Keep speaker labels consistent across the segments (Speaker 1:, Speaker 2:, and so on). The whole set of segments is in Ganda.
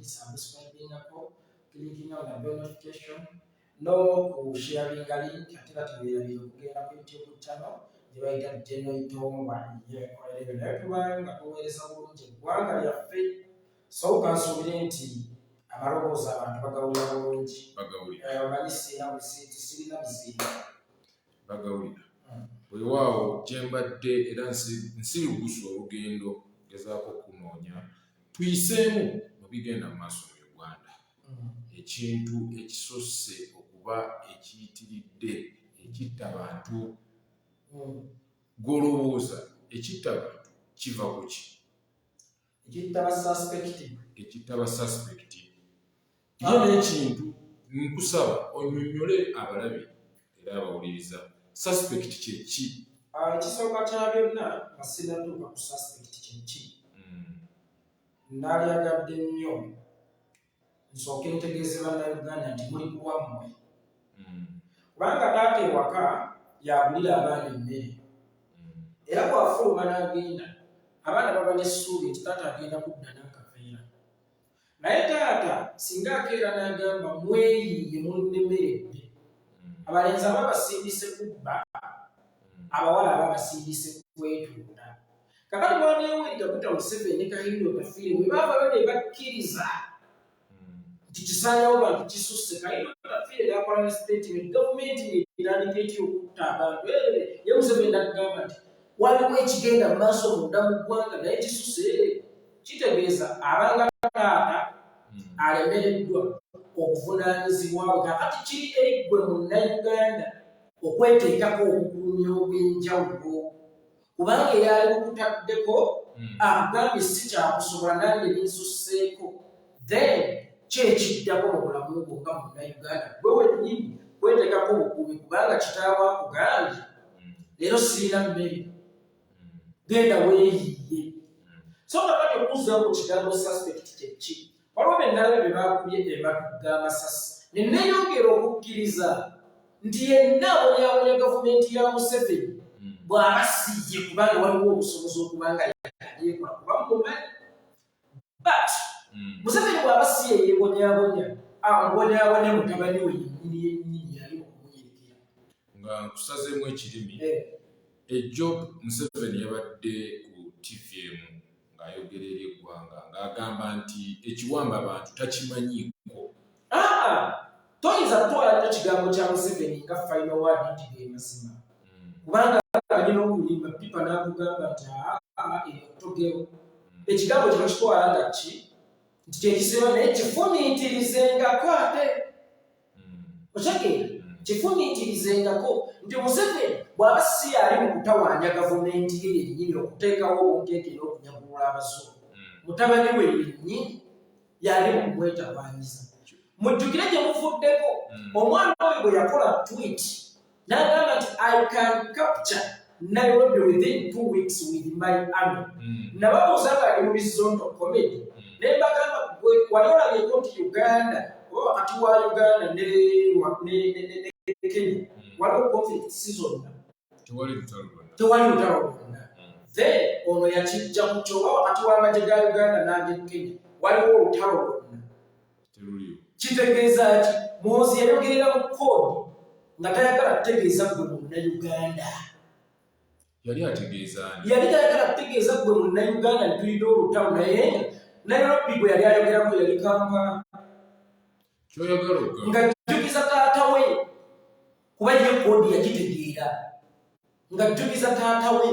Speaker 1: subscribingako, clicking on the bell notification, no sharing a link, kugenda ku YouTube channel, gyebayita General Tomba everyone nga tuweereza bulungi eggwanga lyaffe, so kansuubire nti amaloboozi abantu bagawulira bulungi, bamanyi sirina bizibu
Speaker 2: bagawulira. Weewaawo gyembadde era nsiribuusa olugendo gezaako okunoonya tuyiseemu mu bigenda mu maaso mu Uganda. Ekintu ekisoose okuba ekiyitiridde ekitta abantu, gw'olowooza ekitta abantu kiva ku ki? Ekitta basuspekti. Ye n'ekintu nkusaba onnyonnyole abalabi era abawuliriza suspect kye ki?
Speaker 1: Ekisooka kya byonna nga sinnatuuka ku suspect kye ki. Naalyagadde nnyo nsooke ntegeeze bannayuganda nti muli ku wammwe. Kubanga taata ewaka yagulira abaana emmere. Era bw'afuluma n'agenda, abaana baba n'essuubi nti taata agenda kudda n'akaveera. Naye taata singa akeera n'agamba mweyiye munnemeredde, abalenzi ababasindise kubba, abawala ababasindise kwetuula. Kakati mwami ewedda kuta Museveni ne Kayindo Tafiire bwe baavayo ne bakkiriza nti kisaanawo bantu kisusse. Kayindo Tafiire n'akola ne statement, gavumenti n'etandika etya okutta abantu. Ye Museveni n'agamba nti waliwo ekigenda mu maaso munda mu ggwanga naye kisusse. Kitegeeza abanga taata alemereddwa okuvunaanyizibwa bwe. Kakati kiri eri ggwe munnayuganda okweteekako obukuumi obw'enjawulo, kubanga eyali bukutaddeko akugambye si kyakusobola nange ninsusseeko, then kyekiddako mu bulamu bwo nga munnayuganda gwe wennyini kweteekako obukuumi, kubanga kitaawo akugambye leero sirina mmere, genda weeyiye. So kakati okuzzaawo ku kigambo suspect kye ki? Waliwo bennalabe bye baakubye ebatu g'amasasi ne neeyongera okukkiriza nti yenna abonyabonya gavumenti ya Museveni bw'aba siye, kubanga waliwo obusobozi okubanga yeekola kuba mumanyi. But Museveni bw'aba siye yeebonyabonya, ambonyabonya mutabani we yennyini yali okumuyerekera.
Speaker 2: Nga nkusazeemu ekirimi, ejjo Museveni yabadde ku TV emu ng'ayogera eri eggwanga ng'agamba nti ekiwamba abantu takimanyiiko.
Speaker 1: Toyinza kutwala nnyo kigambo kya Museveni nga final word nti ge mazima, kubanga alina okulimba pipa n'akugamba nti togero. Ekigambo kino kitwala nga ki nti kyekisema naye kifumiitirizengako ate. Otegeera? Kifumiitirizengako nti Museveni bw'aba si ali mu kutawaanya gavumenti ye yennyini okuteekawo obunkenke n'okunyagulula abazungu, mutabani we yennyini yali mu kumwetawaanyiza. Mujjukire gye muvuddeko, omwana oyo bwe yakola tweet n'agamba nti I can capture Nairobi within 2 weeks with my army. Nababuuza ng'ali mu bizondo comedy ne mbagamba wali olabyeko nti Uganda oba wakati wa Uganda ne Kenya waliwo conflict season,
Speaker 2: tewali lutalo
Speaker 1: lwonna. Then ono yakijja ku kyo oba wakati w'amagye ga Uganda n'ag'e Kenya waliwo olutalo lwonna. Kitegeeza ki? Muhoozi yayogerera mu koodi nga tayagala kutegeeza gwe munnayuganda.
Speaker 2: Yali ategeeza ani?
Speaker 1: Yali tayagala kutegeeza gwe munnayuganda nti tulina olutalo, naye Nairobi gwe yali ayogerako yali Kampala.
Speaker 2: Kyoyagala okugamba
Speaker 1: ng'ajjukiza taata we, kuba ye koodi yakitegeera, ng'ajjukiza taata we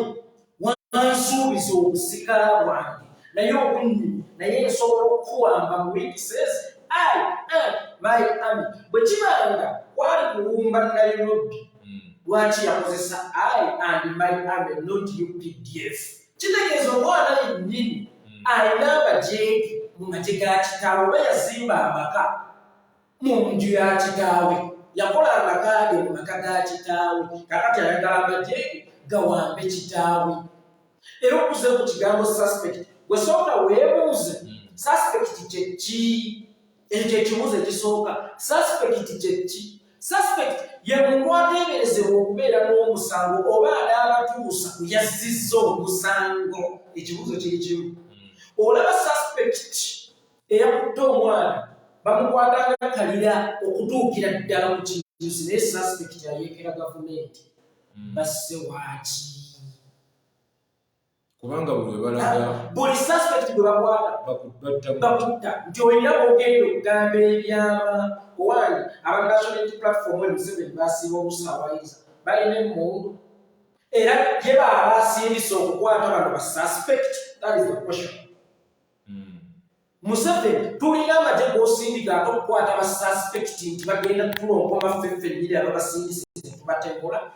Speaker 1: wansuubiza obusika bwange naye obunnyini, naye nsobola okuwamba mu week says I am my army. Bwe kibanga kwali kuwumba Nairobi, lwaki yakozesa I and my army not UPDF? Kitegeeza omwana yennyini alina abajeegi mu magye ga kitaawe, oba yazimba amaka mu nju ya kitaawe, yakola amaka ge mu maka ga kitaawe, kakati ayagala amajeegi gawambe kitaawe. Era okuze ku kigambo suspect, gwe sooka weebuuze suspect kye ki? Ekyo ekibuuzo ekisooka, suspect kye ki? Suspect ye muntu ateeberezebwa okubeera n'omusango oba anaabatuusa kuyazzizza omusango. Ekibuuzo kiri kimu. Olaba suspect eyakutte omwana bamukwatanga kalira okutuukira ddala ku kintu naye suspect ayeekera gavumenti basse waaki
Speaker 2: kubanga bwe balaga
Speaker 1: buli suspect gwe bakwata bakutta nti olina bwogenda okugamba ebyama owange aba national platform Museveni basiiba obusaawayiza balina emmundu era ye baaba asindise okukwata bano ba suspect. That is the question. Museveni tulina amagye g'osindika ate okukwata ba suspect nti bagenda tulongoma ffeffe nniri ababasindise tubatengola.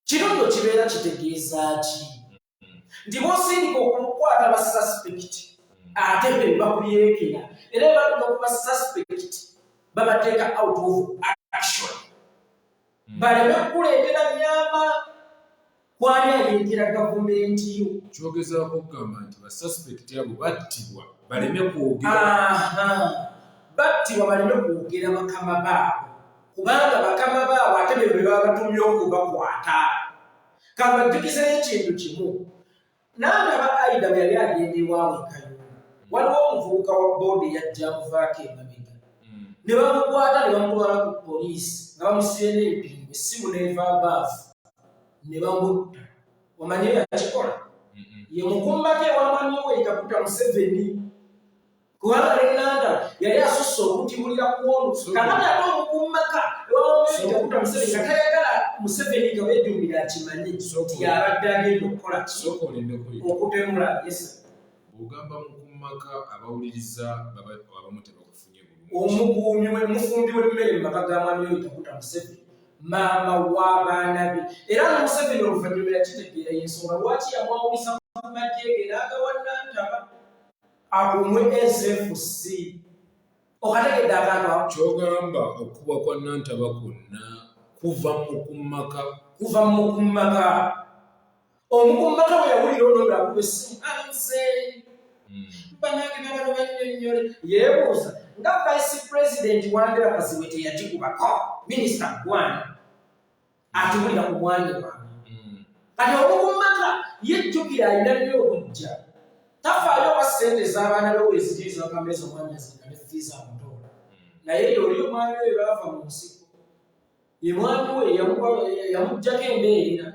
Speaker 1: Kino nno kibeera kitegeeza ki? Nti b'osindika okukwata ba suspect ate be bakulyekera era batuka ku ba suspect babateeka out of action baleme kukuleetera nyama kwani ayeekera gavumenti yo.
Speaker 2: Kyogezaako okugamba nti ba suspect abo battibwa baleme kwogera.
Speaker 1: Battibwa baleme kwogera bakama baabo kubanga bakama baabo ate be baba batumye okubakwata. Kabajjukizeyo ekintu kimu nange aba Aida bwe yali agenda ewaabwe e Kayunga waliwo omuvubuka wa boodi yajja amuvaako emabega ne bamukwata ne bamutwala ku poliisi nga bamusibye n'empingo essimu n'eva abaavu ne bamutta. Omanyi yakikola ye mukummako ewamwami we Kaguta Museveni kubanga n'ennanda yali asusse okutibulira ku ono kakati ate omukummaka ewamwami we Kaguta Museveni nga tayagala Museveni nga beejumbira akimanyi nti yabadde agenda okukola okutemula. Yes,
Speaker 2: bw'ogamba mukummaka abawuliriza abamu tebakufunye
Speaker 1: omukuumi we mufumbi w'emmere mu maka ga mwami we Kaguta Museveni maama w'abaana be era Museveni oluvannyuma yakitegeera y'ensonga lwaki yamwawulisa ku magye ge n'agawa Nantaba akumwe SFC. Okategedde akantu ako
Speaker 2: ky'ogamba okuba kwa Nantaba kwonna kuva mu
Speaker 1: mukummaka. Omukummaka bwe yawulira ono ng'akuba essimu anze banange n'abano bannyonnyole yeebuuza nga vice president Wandera Kaziwete yagikubako minisita Gwani atubulira ku mwanya wange kati omukummaka yejjukira alina nnyo obujja tafaayo oba ssente z'abaana be wezigiriza bakambeeza omwanya zirina ne fiiza amutoola naye yoli omwami we baava mu nsiko ye mwami we yamuggyako embeerera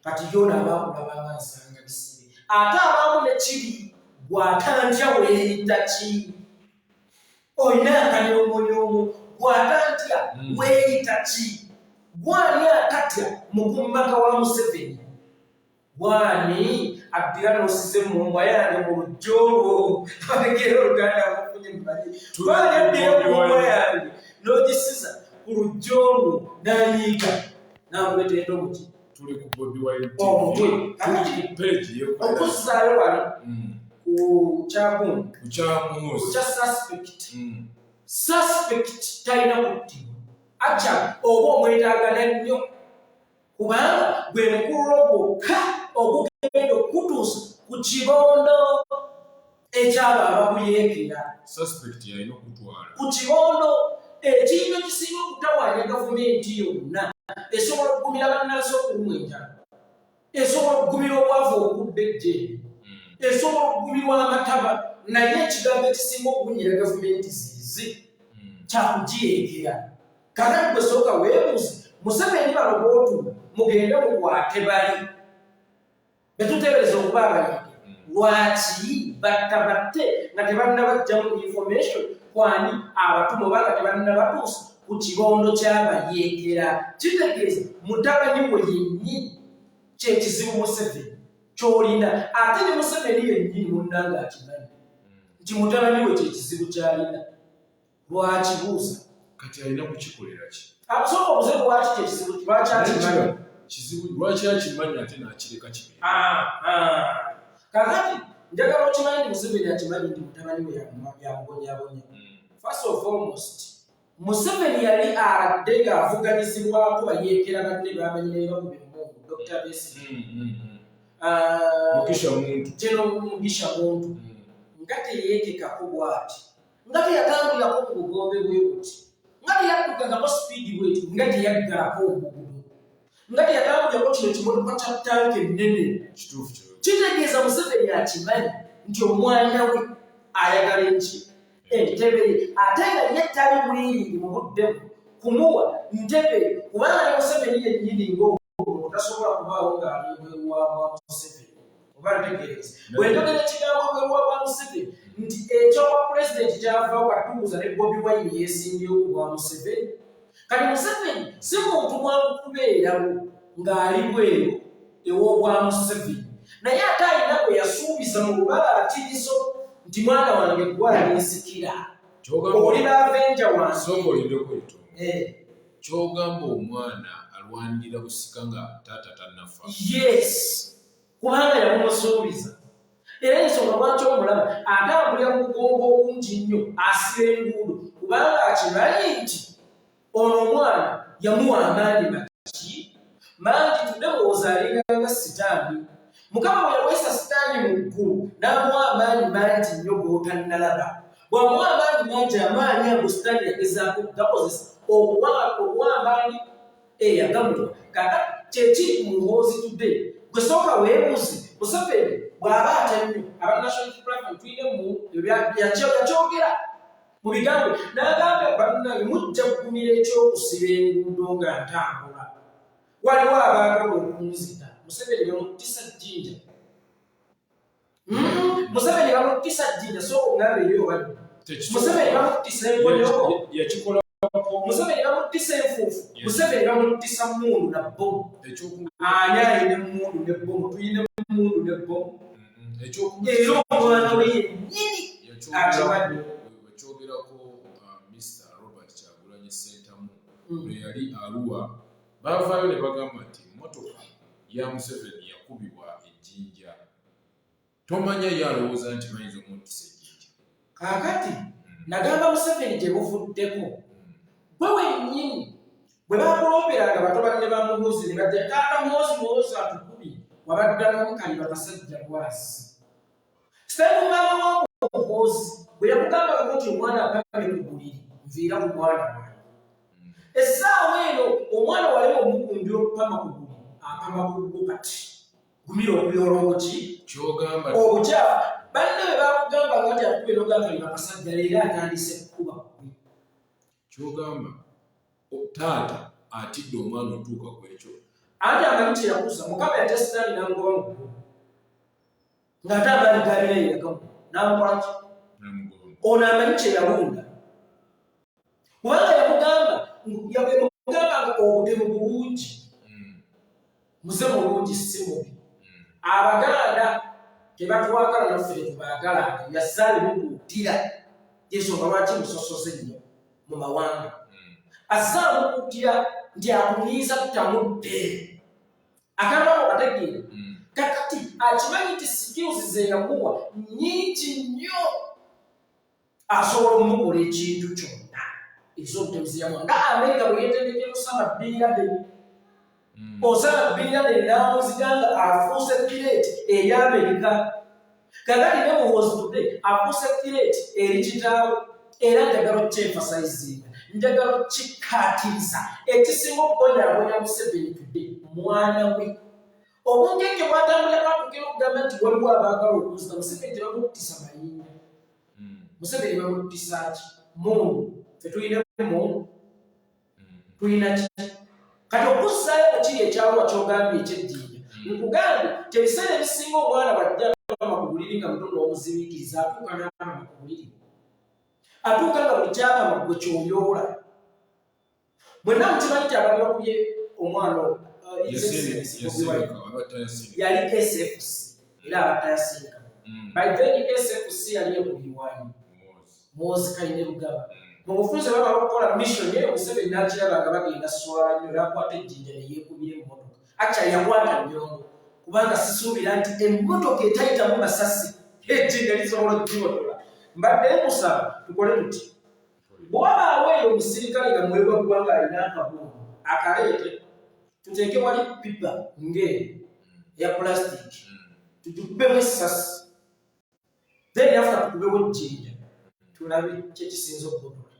Speaker 1: kati yona abaakulabanga nsanga bisibe ate abaamu ne kiri gw'atantya weeyita ki olina akanyomonyoomo gw'atantya weeyita ki Gwani atatya mukummaka wa Museveni Gwani addira n'osize mu mbwa yange mu lujja olwo abagera Oluganda amufunye mumanyi Gwani addira mu mbwa yange n'ogisiza ku lujja olwo n'anyiiga n'amuleetera omuki
Speaker 2: tuli ku Bobi Wine
Speaker 1: omutwe
Speaker 2: page
Speaker 1: okuzzaayo wano ku kyakungu
Speaker 2: ku kya
Speaker 1: suspect talina kuttibwa aca oba omwetaagana nnyo kubanga gwe mukulu gwokka ogugenda okutuusa ku kibondo ekyaba abakuyeekera ku kibondo ekintu ekisinga okutawaanya gavumenti yonna esobola okugumira bannansi okulumwa enjala esobola okugumira obwavu okudda ejjeeri esobola okugumirwa amataba naye ekigambo ekisinga okugunyira gavumenti zizi kyakugiyeekera. Kakati gwe sooka weebuuze Museveni bano b'otuma mugende mukwate bali betuteebereza okuba abayige lwaki batte nga tebannabajjamu information kwani abatuma oba nga tebannabatuusa ku kibondo ky'abayeekera. Kitegeeza mutabani we yennyini kyekizibu Museveni ky'olina ate ne Museveni yennyini munnanga akimanyi nti mutabani we kyekizibu ky'alina. Lwaki buuza
Speaker 2: kati alina kukikolera ki?
Speaker 1: Akusooka obuze lwaki kyekizibu lwaki akimanyi
Speaker 2: lwaki akimanyi ate n'akireka kibe.
Speaker 1: Kakati njagala okimanyi nti Museveni akimanyi nti mutabani we yamubonyabonya. First of almost Museveni yali adde ng'avuganyizibwako bayeekera badde bamanyi ne bakuba emmundu Dr. Besigye Mugisha Muntu nga teyeekekako bw'ati nga teyatambulirako ku bugombe bwe buti nga teyaddukangako sipiidi bweti nga teyaggalako obugudu nga teyatambulirako kino kimotoka kya tanka ennene. Kitegeeza Museveni akimanyi nti omwana we ayagala enki entebe ate nga ye tali bwiriri mu buddemu kumuwa ntebe kubanga ne Museveni yennyini ng'omuntu tasobola kubaawo ng'ali ebweru wa Museveni oba ntegeereza bwe njogera ekigambo ebweru wa Museveni nti eky'obwa pulezidenti kyava watuuza ne Bobi Wine yeesimbyewo ku bwa Museveni kati Museveni si muntu mwakubeerawo ng'ali bweru ew'obwa Museveni naye ate alina bwe yasuubiza mu lubalaatirizo nti mwana wange gw'alinsikira oli baavenja wange
Speaker 2: kyogamba omwana alwanirira busika nga taata tannafa
Speaker 1: yes kubanga yamumusuubiza era ensonga lwaki omulaba atambulira mu bugongo obungi nnyo asiba enguudo kubanga akimanyi nti ono omwana yamuwa amaanyi maki mangi tudde mulowooza alinganga sitaani mukama bwe yaweesa sitaani mu ggulu n'amuwa amaanyi mangi nnyo g'otannalaba bw'amuwa amaanyi mangi amaanyi ago sitaani yagezaako gakozesa okuwa amaanyi eyagamulwa kakati kyekiri ku Muhoozi Today gwe sooka weebuuze Museveni bw'aba atannyo aba National Platform tuyinemu yakyogera mu bigambo n'agamba bannange mujja kugumira ekyokusiba enguudo nga ntambula waliwo abaagala okunzita Museveni bamutisa jjinja Museveni bamutisa jjinja so okungaaba eyo obadde Museveni bamutisa engonyogo Museveni bamutisa enfuufu Museveni bamutisa mmundu na bbomu ani ayina emmundu ne bbomu tuyina emmundu ne bbomu era omwana we yennyini akiwadde
Speaker 2: wekyogerako Mr. Robert Kyagulanyi Ssentamu bwe yali Arua baavaayo ne bagamba nti emmotoka ya Museveni yakubibwa ejjinja tomanya ye alowooza nti bayinza omuttisa ejjinja
Speaker 1: kaakati nagamba Museveni gye buvuddeko gwe wennyini bwe bakulooperanga bato banne ba Muhoozi ne badde taata Muhoozi atukubi wabaddamu kali bakasajja bwasi sitani maama wa Muhoozi bwe yakugamba nti omwana akamye ku buliri nviira ku mwana wange essaawa eno omwana walema omukumbira okupama ku buliri apama ku bugwo kati gumira okuyoola obuki
Speaker 2: kyogamba
Speaker 1: obukyafu banne bwe bakugamba nga nti akube nogakali bakasajja leero atandise kukuba
Speaker 2: kyogamba taata atidde omwana otuuka ku ekyo
Speaker 1: anti amanyi kyeyakusa mukama yatesitaani namugoba mu ggulu ng'ate amaani gaalina yeyagamu n'amukolaki ono amanyi kyeyalunda kubanga yamugambanga obutemu bulungi muze mulungi si mubi abaganda tebatwagala naffe tetubaagalanga yasaali muguutira yensonga lwaki musosoze nnyo mu mawanga azaamukuutira nti akunyiiza tutamudde akandako kategeera kakati akimanyi nti skills ze yamuwa nnyingi nnyo asobola omukola ekintu kyonna ez'obutemu zeyamuwa nga Amerika bwe yeetendekera Osama bin Laden Osama bin Laden n'amuziganga afuuse pirate eri Amerika kakati ne Muhoozi Today afuuse pirate eri kitaawe era njagala okkyemfasayizinga njagala okkikkaatiriza ekisinga okubonyabonya Museveni Today mwana we obungenge bwatambula bakugera okugamba nti waliwo abaagala okuzita Museveni tebamuttisa mayinja Museveni bamuttisa ki mundu tetulina mundu tulina ki kati okuzzaayo kukiri ekyalwa kyogambye ekyejjinja nkugambe kyebiseera ebisinga omwana bajja ama ku buliri nga mutono omuzibiikiriza atuuka n'amama ku buliri atuuka nga buli kyakama gwe kyoyoola mwenna mukimanyi nti abali bakubye omwana yali SFC era abatayasinga by then SFC yali ekubirwanyi Muhoozi Kayine Lugaba mu bufunze baba bakola mission ye Museveni n'akirabanga bagenda swala nnyo n'akwata ejjinja ne yeekubira emmotoka actually yakwata nnyongo kubanga sisuubira nti emmotoka etayitamu masasi ejjinja lisobola okugiwotola mbadde musaba tukole tuti bw'abaawo eyo omusirikale nga muwebwa ggwanga alina akabuumu akaleete tuteeke wali pipa ng'eyo ya plastic tutukubemu essasi then after tukubewo ejjinja tulabe kyekisinza okubotola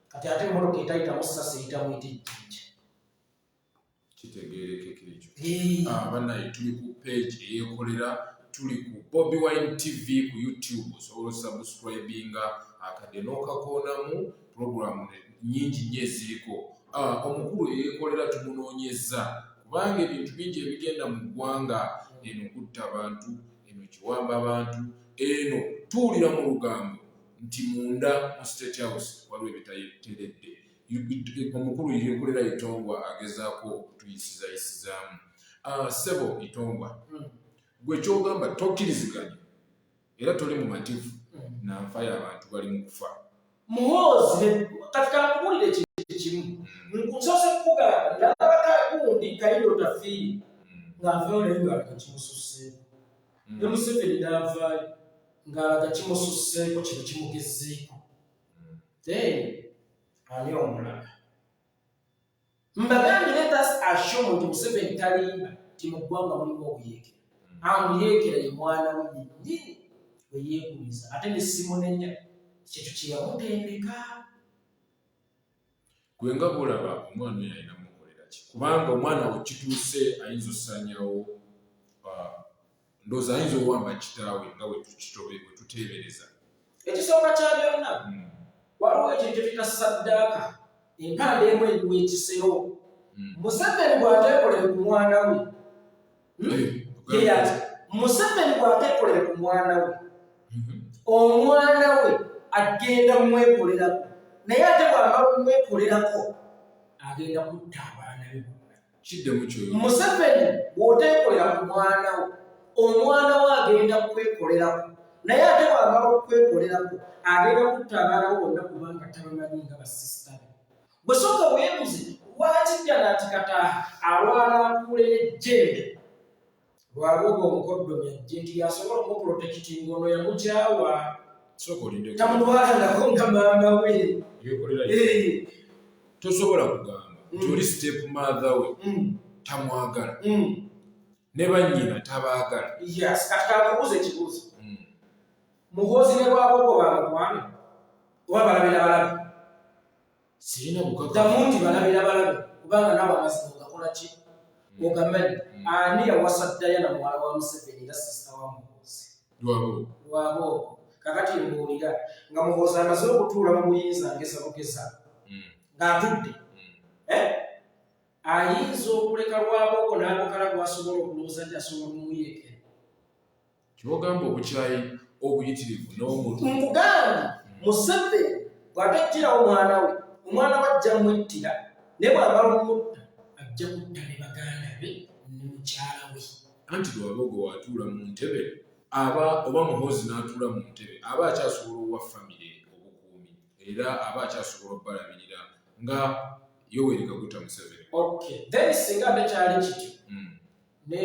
Speaker 1: kati ate emmotoka etayitamu ssasi eyitamu ete ejjinja
Speaker 2: kitegeerekeka ekyo bannaye tuli ku page eyeekolera tuli ku Bobby Wine TV ku YouTube osobola subscribinga akadde n'okakoonamu program nyingi nnyo eziriko. Omukulu yeekolera tumunoonyeza kubanga ebintu bingi ebigenda mu ggwanga, eno kutta abantu, eno kiwamba abantu, eno tuwulira mu lugambo nti munda mu State House waliwo ebitateredde. Omukulu yeekolera Itongwa agezaako okutuyisizayisizaamu. Ssebo Itongwa, gwe kyogamba tokkiriziganya era toli mumativu nanfa y'abantu bali mu kufa.
Speaker 1: Muhoozi katika kuwulira ekintu kimu nkusoose kukugamba ndalaba gundi Kayiro tafiiri ng'avaayo naye ng'alaga kimususseeko. Ne Museveni n'avaayo ng'alaga kimususseeko kino kimugezzeeko. Ani omulala mbagambye let us assure nti Museveni talimba nti mu ggwanga mulimu obuyeekera. Amuyeekera ye mwana we nnyini we yeekubiza ate ne simunenya kintu kye yamutendeka.
Speaker 2: Gwe nga bw'olaba omwana oyo alina mukolera ki? Kubanga omwana we kituuse ayinza osanyawo, ndowooza ayinza owamba kitaawe nga bwe tuteebereza.
Speaker 1: Ekisooka kya byonna waliwo ekintu kye tuyita saddaaka, empande emu eriwo ekisero. Museveni bw'ateekolere ku mwana we, Museveni bw'ateekolere ku mwana we, omwana we agenda mwekolerako, naye ate bw'amala kumwekolerako agenda kutta abaana be bonna.
Speaker 2: Kiddemu kyo.
Speaker 1: Museveni bw'oteekolera ku mwana we, omwana we agenda kwekolerako, naye ate bw'amala okwekolerako agenda kutta abaana be bonna kubanga tabamanyi nga basisita be. Bwe sooka weebuze lwaki ddala nti kata alwana akuulera ejjembe lwagogo omukoddomi ajje nti yasobola okumuprotekitinga ono yamukyawa tamutwalangako nga maama we.
Speaker 2: Tosobola kugamba nti oli step mother we tamwagala ne bannyina tabaagala.
Speaker 1: Yes, kati kakubuuza ekibuuzo. Muhoozi ne lwagogo bamukwana oba balabira balabi?
Speaker 2: Sirina bukakafu.
Speaker 1: Ddamu nti balabira balabi kubanga naawe amazima ogakola ki? Ogamanyi ani yawasa Diana muwala wa Museveni era sisita wa Muhoozi? Lwagogo. Kakati mbuulira nga Muhoozi amaze okutuula mu buyinza ngezabugeza ng'atudde, ayinza okuleka Lwagogo n'abukala gw'asobola okulowooza nti asobola omuyeekera.
Speaker 2: Kyogamba obukyayi obuyitirivu n'omuntu.
Speaker 1: Nkugambye Museveni bw'atettirawo omwana we, omwana we ajja mwettira naye bw'amala omutta ajja kutta ne baganda be ne mukyala we.
Speaker 2: Anti Lwagogo w'atuula mu ntebe oba Muhoozi n'atuula mu ntebe aba akyasobola owa famire obukuumi era aba akyasobola obbalabirira nga Yoweri Kaguta Museveni.
Speaker 1: Okay, then singa bekyali kityo ne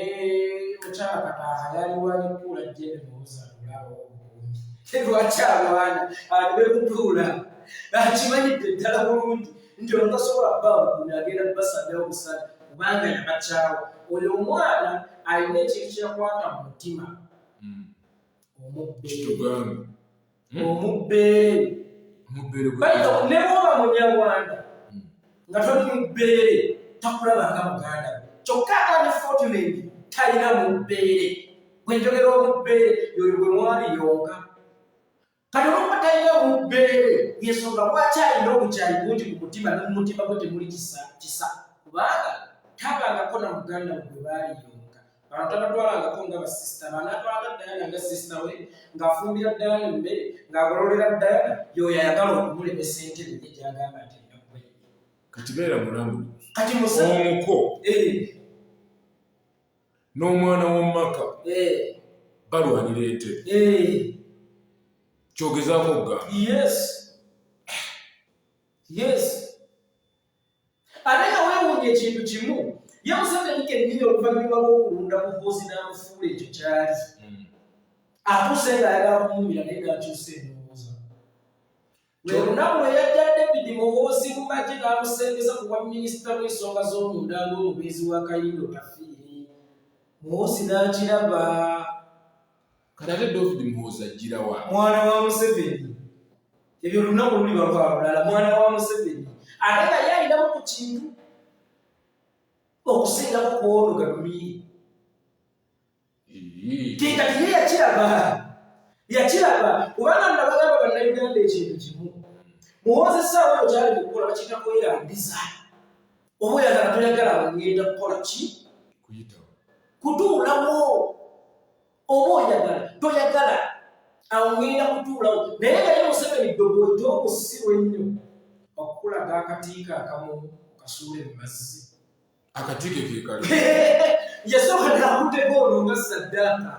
Speaker 1: mukyala Kataaha yaliwanye kuula jjembe Muhoozi atulawo obukuumi. Lwaki abaana bekutuula akimanyidde ddala bulungi nti ono tasobola bbaabukuumi agenda basaddewo busale kubanga yabakyawa. Oyo omwana alina ekintu kyeyakwata mu mutima, omubbeere. Bayita ne bw'oba Munyarwanda nga toli mubbeere takulabanga muganda we, kyokka ate ne Fortune talina mubbeere. Bwe njogera omubbeere yoyo gwe mwali yonka. Kati olwokuba talina mubbeere y'ensonga lwaki alina obukyayi bungi ku mutima ne mu mutima gwe temuli kisa kubanga tabangako na muganda we gwe baali yonka. Abantu tabatwalangako nga basisita, banaatwalaga Diana nga sisita we, ng'afumbira Diana emmere, ng'agololera Diana, y'oyo ayagala okumulemesa entebe ye gy'agamba nti alina kuba ye.
Speaker 2: Kati beera mulamu.
Speaker 1: Kati Museveni
Speaker 2: omuko n'omwana w'omumaka balwanira entebe. Kyogezaako okugamba.
Speaker 1: Yes. Ate nga weewuunya ekintu kimu, ye Museveni kennyini oluvannyuma lw'okulunda Muhoozi n'amufuula ekyo kyali. Atuuse ng'ayagala kumumira naye ng'akyusa endowooza. Lwe lunaku lwe yajja David Muhoozi mu magye n'amusengeza ku bwa minisita w'ensonga z'omunda ng'omubeezi wa Kayiro tafiire. Muhoozi n'akiraba.
Speaker 2: Kati ate David Muhoozi ajjira wa?
Speaker 1: Mwana wa Museveni. Ebyo lunaku luli bava bulala, mwana wa Museveni. Ate nga ye alinamu ku kintu okusingaku kw'ono Galumiri. kati ye yakiraba kubanga nabagamba bannayuganda ekintu kimu Muhoozi essaawa oyo kyali kukola bakiyita kwerambiza oba oyagala toyagala ngenda kukola ki kutuulawo oba oyagala toyagala awo ngenda kutuulawo naye nga ye Museveni ddobooita okusirwa ennyo okukulaga akatiika akamu kasuule mu mazzi
Speaker 2: akatiike ke kali
Speaker 1: yasooka nakutega ono nga saddaaka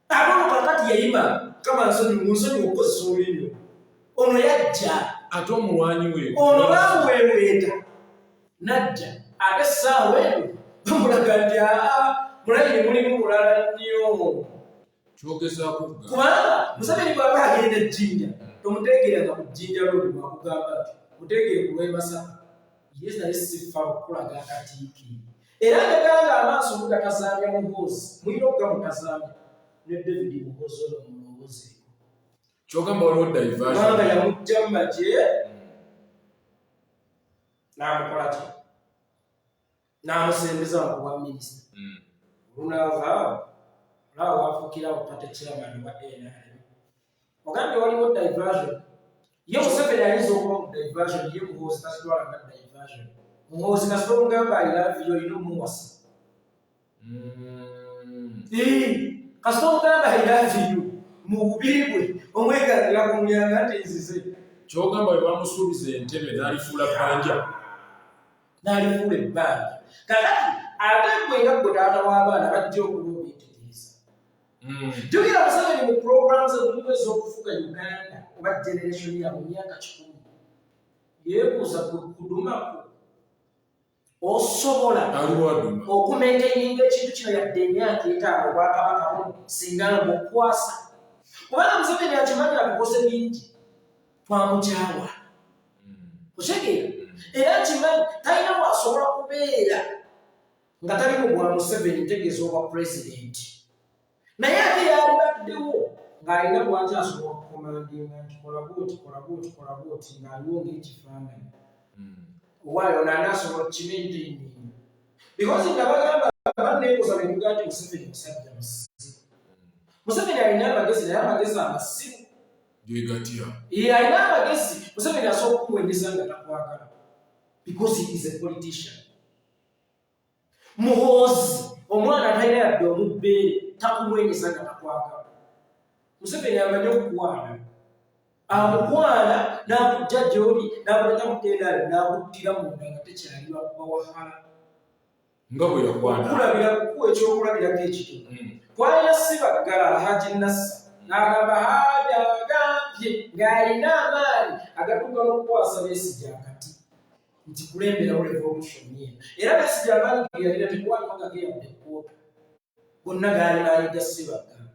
Speaker 1: ate ono kakati yayima kama nsonyi okukozesa olulimi ono yajja
Speaker 2: ate omulwanyi we
Speaker 1: ono baamuweeweeta najja ate essaawa eno bamulaga nti mulayini mulimu mulala nnyo
Speaker 2: kyogezaako
Speaker 1: kubanga Museveni bw'aba agenda Jjinja tomuteegeranga ku Jjinja lwoli bwakugamba nti muteegere ku lw'e Masaka ye naye siffa okukulaga akatiiki era neganga amaaso mugatazaamya Muhoozi mulina okugamutazaamya ne David Muhoozi ono mulowoozi
Speaker 2: kyogamba waliwo diversion
Speaker 1: kubanga yamujja mu magye n'amukola ki n'amusembeza mu kuba minisita olunaava olaba wafuukira opate chairman wa NRM ogambye waliwo diversion ye Museveni ayinza okuba mu diversion ye Muhoozi tasitwalanga diversion Muhoozi kasita omugamba ayiraviyo olina omuwasa kasita omugamba ayiraviyo mu bubiri bwe omwegalira ku mulyanga nti nzize
Speaker 2: kyogamba bwe bamusuubiza entebe n'alifuula bbanja
Speaker 1: n'alifuula ebbanja kakati ate gwe nga gwe taata w'abaana bajja okuba obyetegereza jjukira Museveni mu programs emulimu ez'okufuga Uganda oba generation ya mu myaka 10 yeebuuza kudumako osobola okumentaininga ekintu kino yadde emyaka 5 obwakabaka buno singa ng'okwasa kubanga Museveni akimanyi akukose bingi twamukyawa otegeera era kimanyi talina bwasobola kubeera nga tali mu bwa Museveni ntegeeza obwa pulezidenti naye ate yali baddewo ng'alina bwaki asobola okukomandinga nti kola bwoti ng'aliwo ng'ekifaananyi owaayo naani asobola okukimentaininga because nga bagamba banneekoza ne mugaa nti Museveni musajja musiru Museveni alina amagezi naye amagezi amasiru alina amagezi Museveni asobola okumuwenyeza nga takwagala because he is a politician Muhoozi omwana talina yadde omubbeere takumuwenyeza nga takwagala Museveni amanyi okukwana amukwana n'akujja gy'oli n'akuleta mu kendaali n'akuttira munda nga tekyaliwa kubawahala
Speaker 2: nga bwe yakwana
Speaker 1: okulabira kukuwa ekyokulabirako ekitono twalina Ssebaggala Alhaji Nasser n'agamba Hajji agambye ng'alina amaanyi agatuuka n'okukwasa Besigye akati nti kulemberawo revolution eno era Besigye amaanyi ge yalina tekuwaliko gageyadde ekkoota gonna gaali n'ayiga Ssebaggala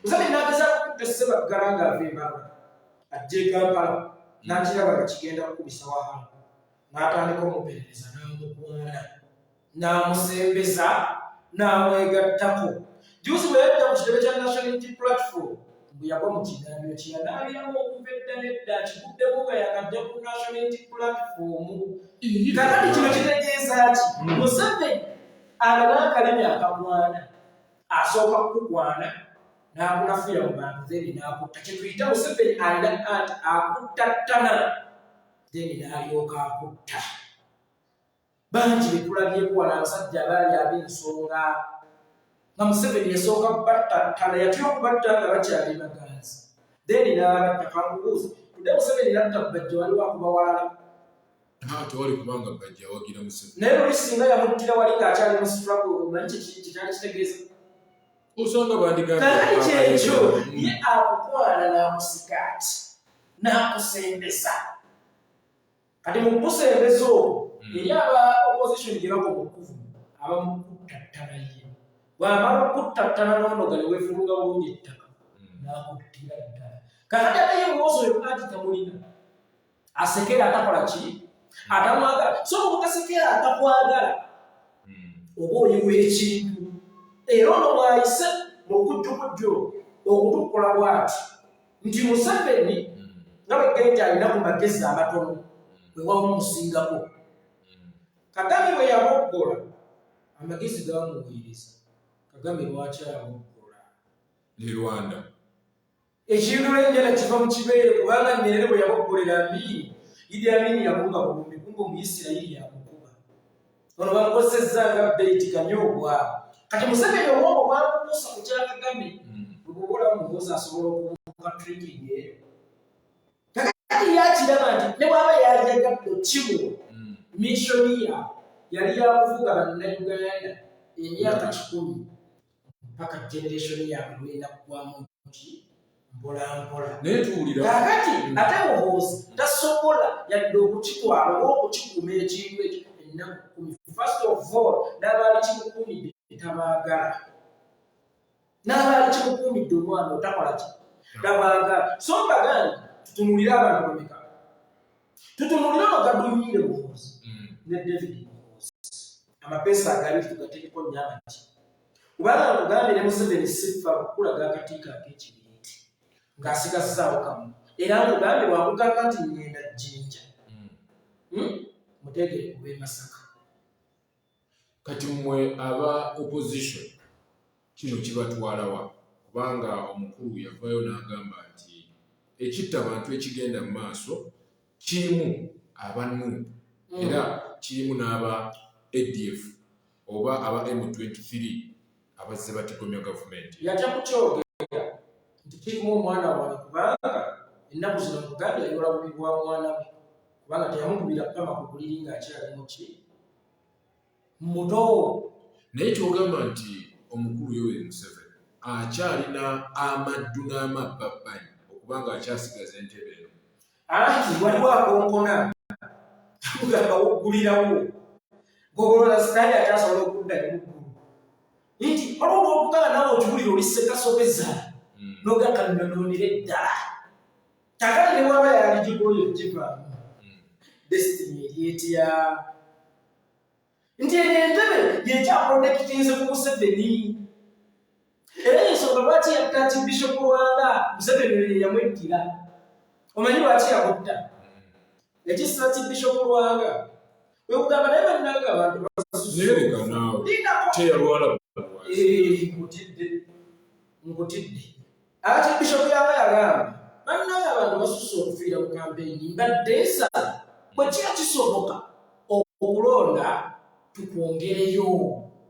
Speaker 1: Museveni n'agezaako okutta Ssebaggala ng'ava Mbala ajja e Kampala n'akiraba nga kigenda kukubisa wahala n'atandika omuperereza n'amukwana n'amusembeza n'amwegattako juzi bwe yajja ku kitebe kya National Unity Platform bwe yagwa mu kiganiro kye yanaabiramu okuva edda n'edda akiguddemu nga yakajja ku National Unity Platform kakati kino kitegeeza ki Museveni alina akalimi akakwana asooka kukukwana n'akunafuya mu bantu then n'akutta kye tuyita Museveni alina anti akutta ttana then n'alyoka akutta bangi be tulabyeko wala abasajja abaali ab'ensonga nga Museveni yasooka kubatta ttana yatya okubatta nga bakyali baganzi then n'abatta kankubuuza tudde Museveni natta Bajja waliwo akubawalala
Speaker 2: tewali kubanga Bajja awagira Museveni
Speaker 1: naye luli singa yamuttira wali ng'akyali mu struggle omanyi kyali kitegeeza
Speaker 2: osanga
Speaker 1: kakati kyekyo ye akukwana n'akusikaati n'akusembeza kati mu kusembeza okwo eri aba opposition gye bako mukuvu abamukutta ttana ye bw'amala okutta ttana n'onoga ne weefuluga bulungi ettaka n'akuttira ddala kakati ate ye Muhoozi oyo anti tamulina asekera atakola ki atamwagala so obutasekera atakwagala oba oliwo ekintu era ono bw'ayise mu kujjukujjo okutukola bw'ati nti Museveni nga bwe nti alina ku magezi amatono bwe wamusingako Kagame bwe yaboggola amagezi gaamuweereza Kagame lwaki amukola
Speaker 2: ne Rwanda
Speaker 1: ekintu n'enjala kiva mu kibeere kubanga Nyerere bwe yaboggolera Amin Idi Amin yamuga bulumbi kumbe Omuyisirayiri yamukuba ono bamukozesezza nga bbeeti kanyoobwa kati Museveni obwongo bwamubuusa ku kya Kagame bw'obola Muhoozi asobola okubuuka tricking eyo kakati yakiraba nti ne bw'aba yaliyagadde kimu missionia yali yakuvuga bannayuganda emyaka 10 mpaka generation yaabwe lwenda kuggwamu nti mpolampola
Speaker 2: naye tuwulira
Speaker 1: kakati ate Muhoozi tasobola yadde okukitwala oba okukikuuma ekintu ekyo ennaku 10 first of all n'abaali kimukuumidde tabaagala n'abaali kimukuumidde omwana otakola ki tabaagala so mbagamba tutunulire abantu bameka tutunulire ono Gadunyire Muhoozi ne David Muhoozi amapeesa agali tugateekeko nnyama ki kubanga nkugambire Museveni sifa okukulaga akatiiko ak'ekibiriiti ng'asigazzaawo kamu era nkugambe wakugamba nti ngenda jjinja mutegere kuba e Masaka
Speaker 2: kati mmwe aba opposition kino kibatwalawa kubanga omukulu yavaayo n'agamba nti ekitta abantu ekigenda mu maaso kirimu abannu era kirimu n'aba ADF oba aba M23 abazze batigomya gavumenti
Speaker 1: yajja kukyogera nti kirimu omwana wange kubanga ennaku zino Buganda yayola bubi bwa mwana we kubanga teyamukubira ppama ku buliri ng'akyali muki muto
Speaker 2: naye kyogamba nti omukulu Yoweri Museveni akyalina amaddu n'amabbabbanyi okubanga akyasigaza entebe eno
Speaker 1: anti waliwo akonkona kugamba woggulirawo ng'ogolola sitaali akyasobola okudda emuggulu nti olwo okugamba nawe okiwulira oli sekasobeza n'ogakannonoonera eddala kakati ne bwaba yaligikoyo kivaamu destiny eryetya nti eno entebe yekyaprotekitinze ku Museveni era ensonga lwaki yatta Archbishop Lwanga Museveni ye yamweddira omanyi lwaki yamutta ekisa Archbishop Lwanga wekugamba naye bannanga abantu
Speaker 2: nereka naawe teyalwala
Speaker 1: nkutidde Archbishop yaba yagamba bannanga abantu basusse okufiira mu kampeyini mbadde nsala bwe kiba kisoboka okulonda tukwongereyo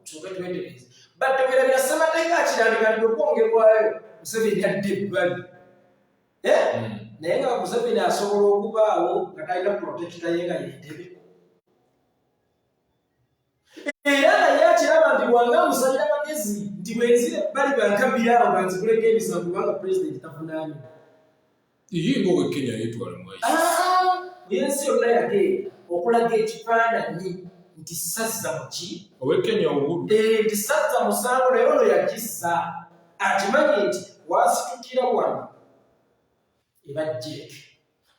Speaker 1: tusoke twetereze battegerabira ssemateeka akirandikadde okwongerwayo Museveni adde ebbali naye nga Museveni asobola okubaawo nga talina protecta ye nga yentebe era naye akiraba nti Lwanga musalira magezi nti bwenzire ebbali bankabiraawo banziguleko emisango kubanga pulezidenti tavunaanyi
Speaker 2: yingo we Kenya yetwala mwayi
Speaker 1: yensi yonna yagenda okulaga ekifaananyi nti sazza muki
Speaker 2: owe Kenya Uhuru
Speaker 1: nti sazza musango naye ono yagissa akimanyi nti wasitukira wano ebajjeeke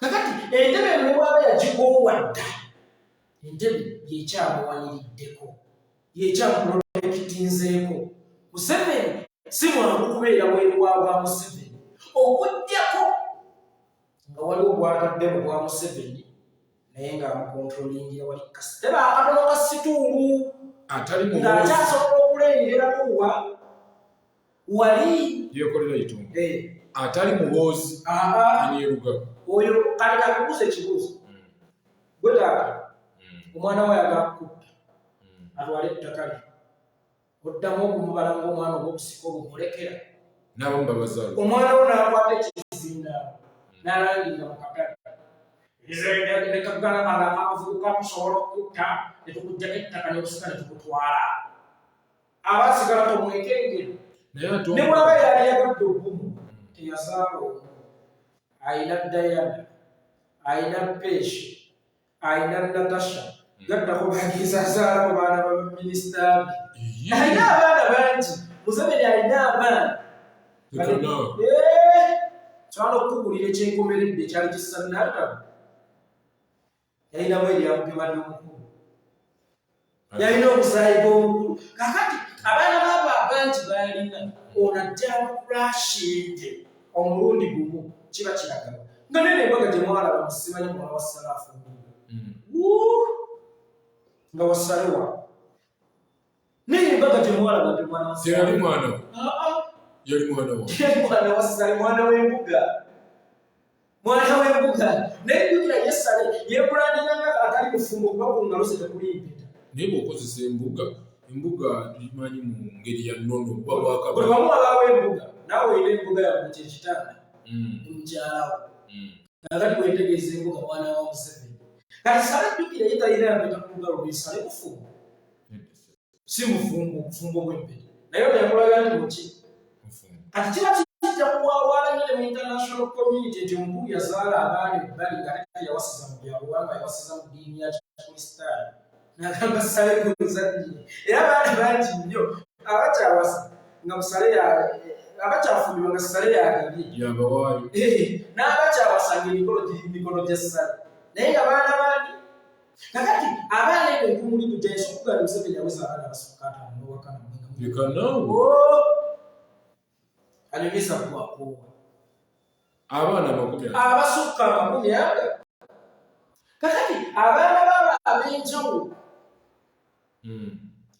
Speaker 1: kakati entebe eno ne bwaba yagikoowadda entebe yekyamuwanyiriddeko yekyamuprotekitinzeeko Museveni si mwangu kubeera bweru wa bwa Museveni okujjako nga waliwo gwatadde mu bwa Museveni naye ng'amukontrolingira wali kasitebe akatono ka situulu ng'akyasobola okulengeramu wali
Speaker 2: yekolera itungo atali Muhoozi anieruga
Speaker 1: oyo kati kakubuuza ekibuuzo gwe taata omwana we ayagala kutta atwale ettaka lye oddamu okumubala ng'omwana oba okusika obumulekera
Speaker 2: n'abamu babazaala
Speaker 1: omwana we n'akwata ekizindaalo n'alangirira mu katale nekagala abavubuka tusobola okutta netukuggyako ettaka nekusika netukutwala abasigala tomwekengera ne bwaba yali yagadde obumu teyazaala omu ayina Diana ayina Peshi ayina Natasha gaddako bagizazaala mu baana ba minisita ayina abaana bangi Museveni ayina abaana sobola okukugulira ekyenkomeredde ekyali kisannatamu yalinamu eryamupima n'omukulu yalina omusaayi gw'omukulu kakati abaana baabo abangi balina ono ajja abakulashinge omulundi gumu kiba kiragala nga nene embaga gye mwalaba musimanyi mwana wa Salaafu nga wasalewa Nimbaga temwala mwana.
Speaker 2: Yali mwana. Yali mwana wa.
Speaker 1: Yali mwana wa Sale, mwana w'embuga. Mwana w'embuga. N'ejjukira Yesale yeekulaaninanga atali mufumbo kuba ku ngalo ze tekuli mpeta.
Speaker 2: Naye bw'okozesa embuga tulimanyi mu ngeri ya nnono kuba Bwakabaka.
Speaker 1: Buli wamu abaawo embuga, naawe olina embuga yawe kyekitanda. Mukyalawo. Kakati bwetegeeza embuga mwana wa Museveni. Kati Sale jjukira ye talina mpeta ku ngalo bwe Sale mufumbo. Si mufumbo bw'empeta. Naye ono yakulaga nti muki? Kati kiba kijja kuwawaala nnyo mu international community nti omuntu yazaala abaana ebbali nga yawasiza mu byabugamba yawasiza mu ddiini ya Kristaani. N'agamba Sale gw'ozadde. Era abaana bangi nnyo abakyawasa nga Musale abakyafumbirwa nga Sale yagabye.
Speaker 2: Yabawaayo.
Speaker 1: N'abakyawasanga emikono gya Sale. Naye nga baana bandi. Kakati abaana ebyo enkumuli kujja okugana Museveni yaweza abaana abasukka ataano n'owakana mu
Speaker 2: leka naawe.
Speaker 1: Anyumisa kuwakuwa.
Speaker 2: Abaana 10.
Speaker 1: Abasukka 10. Kakati abaana baba ab'enjawulo.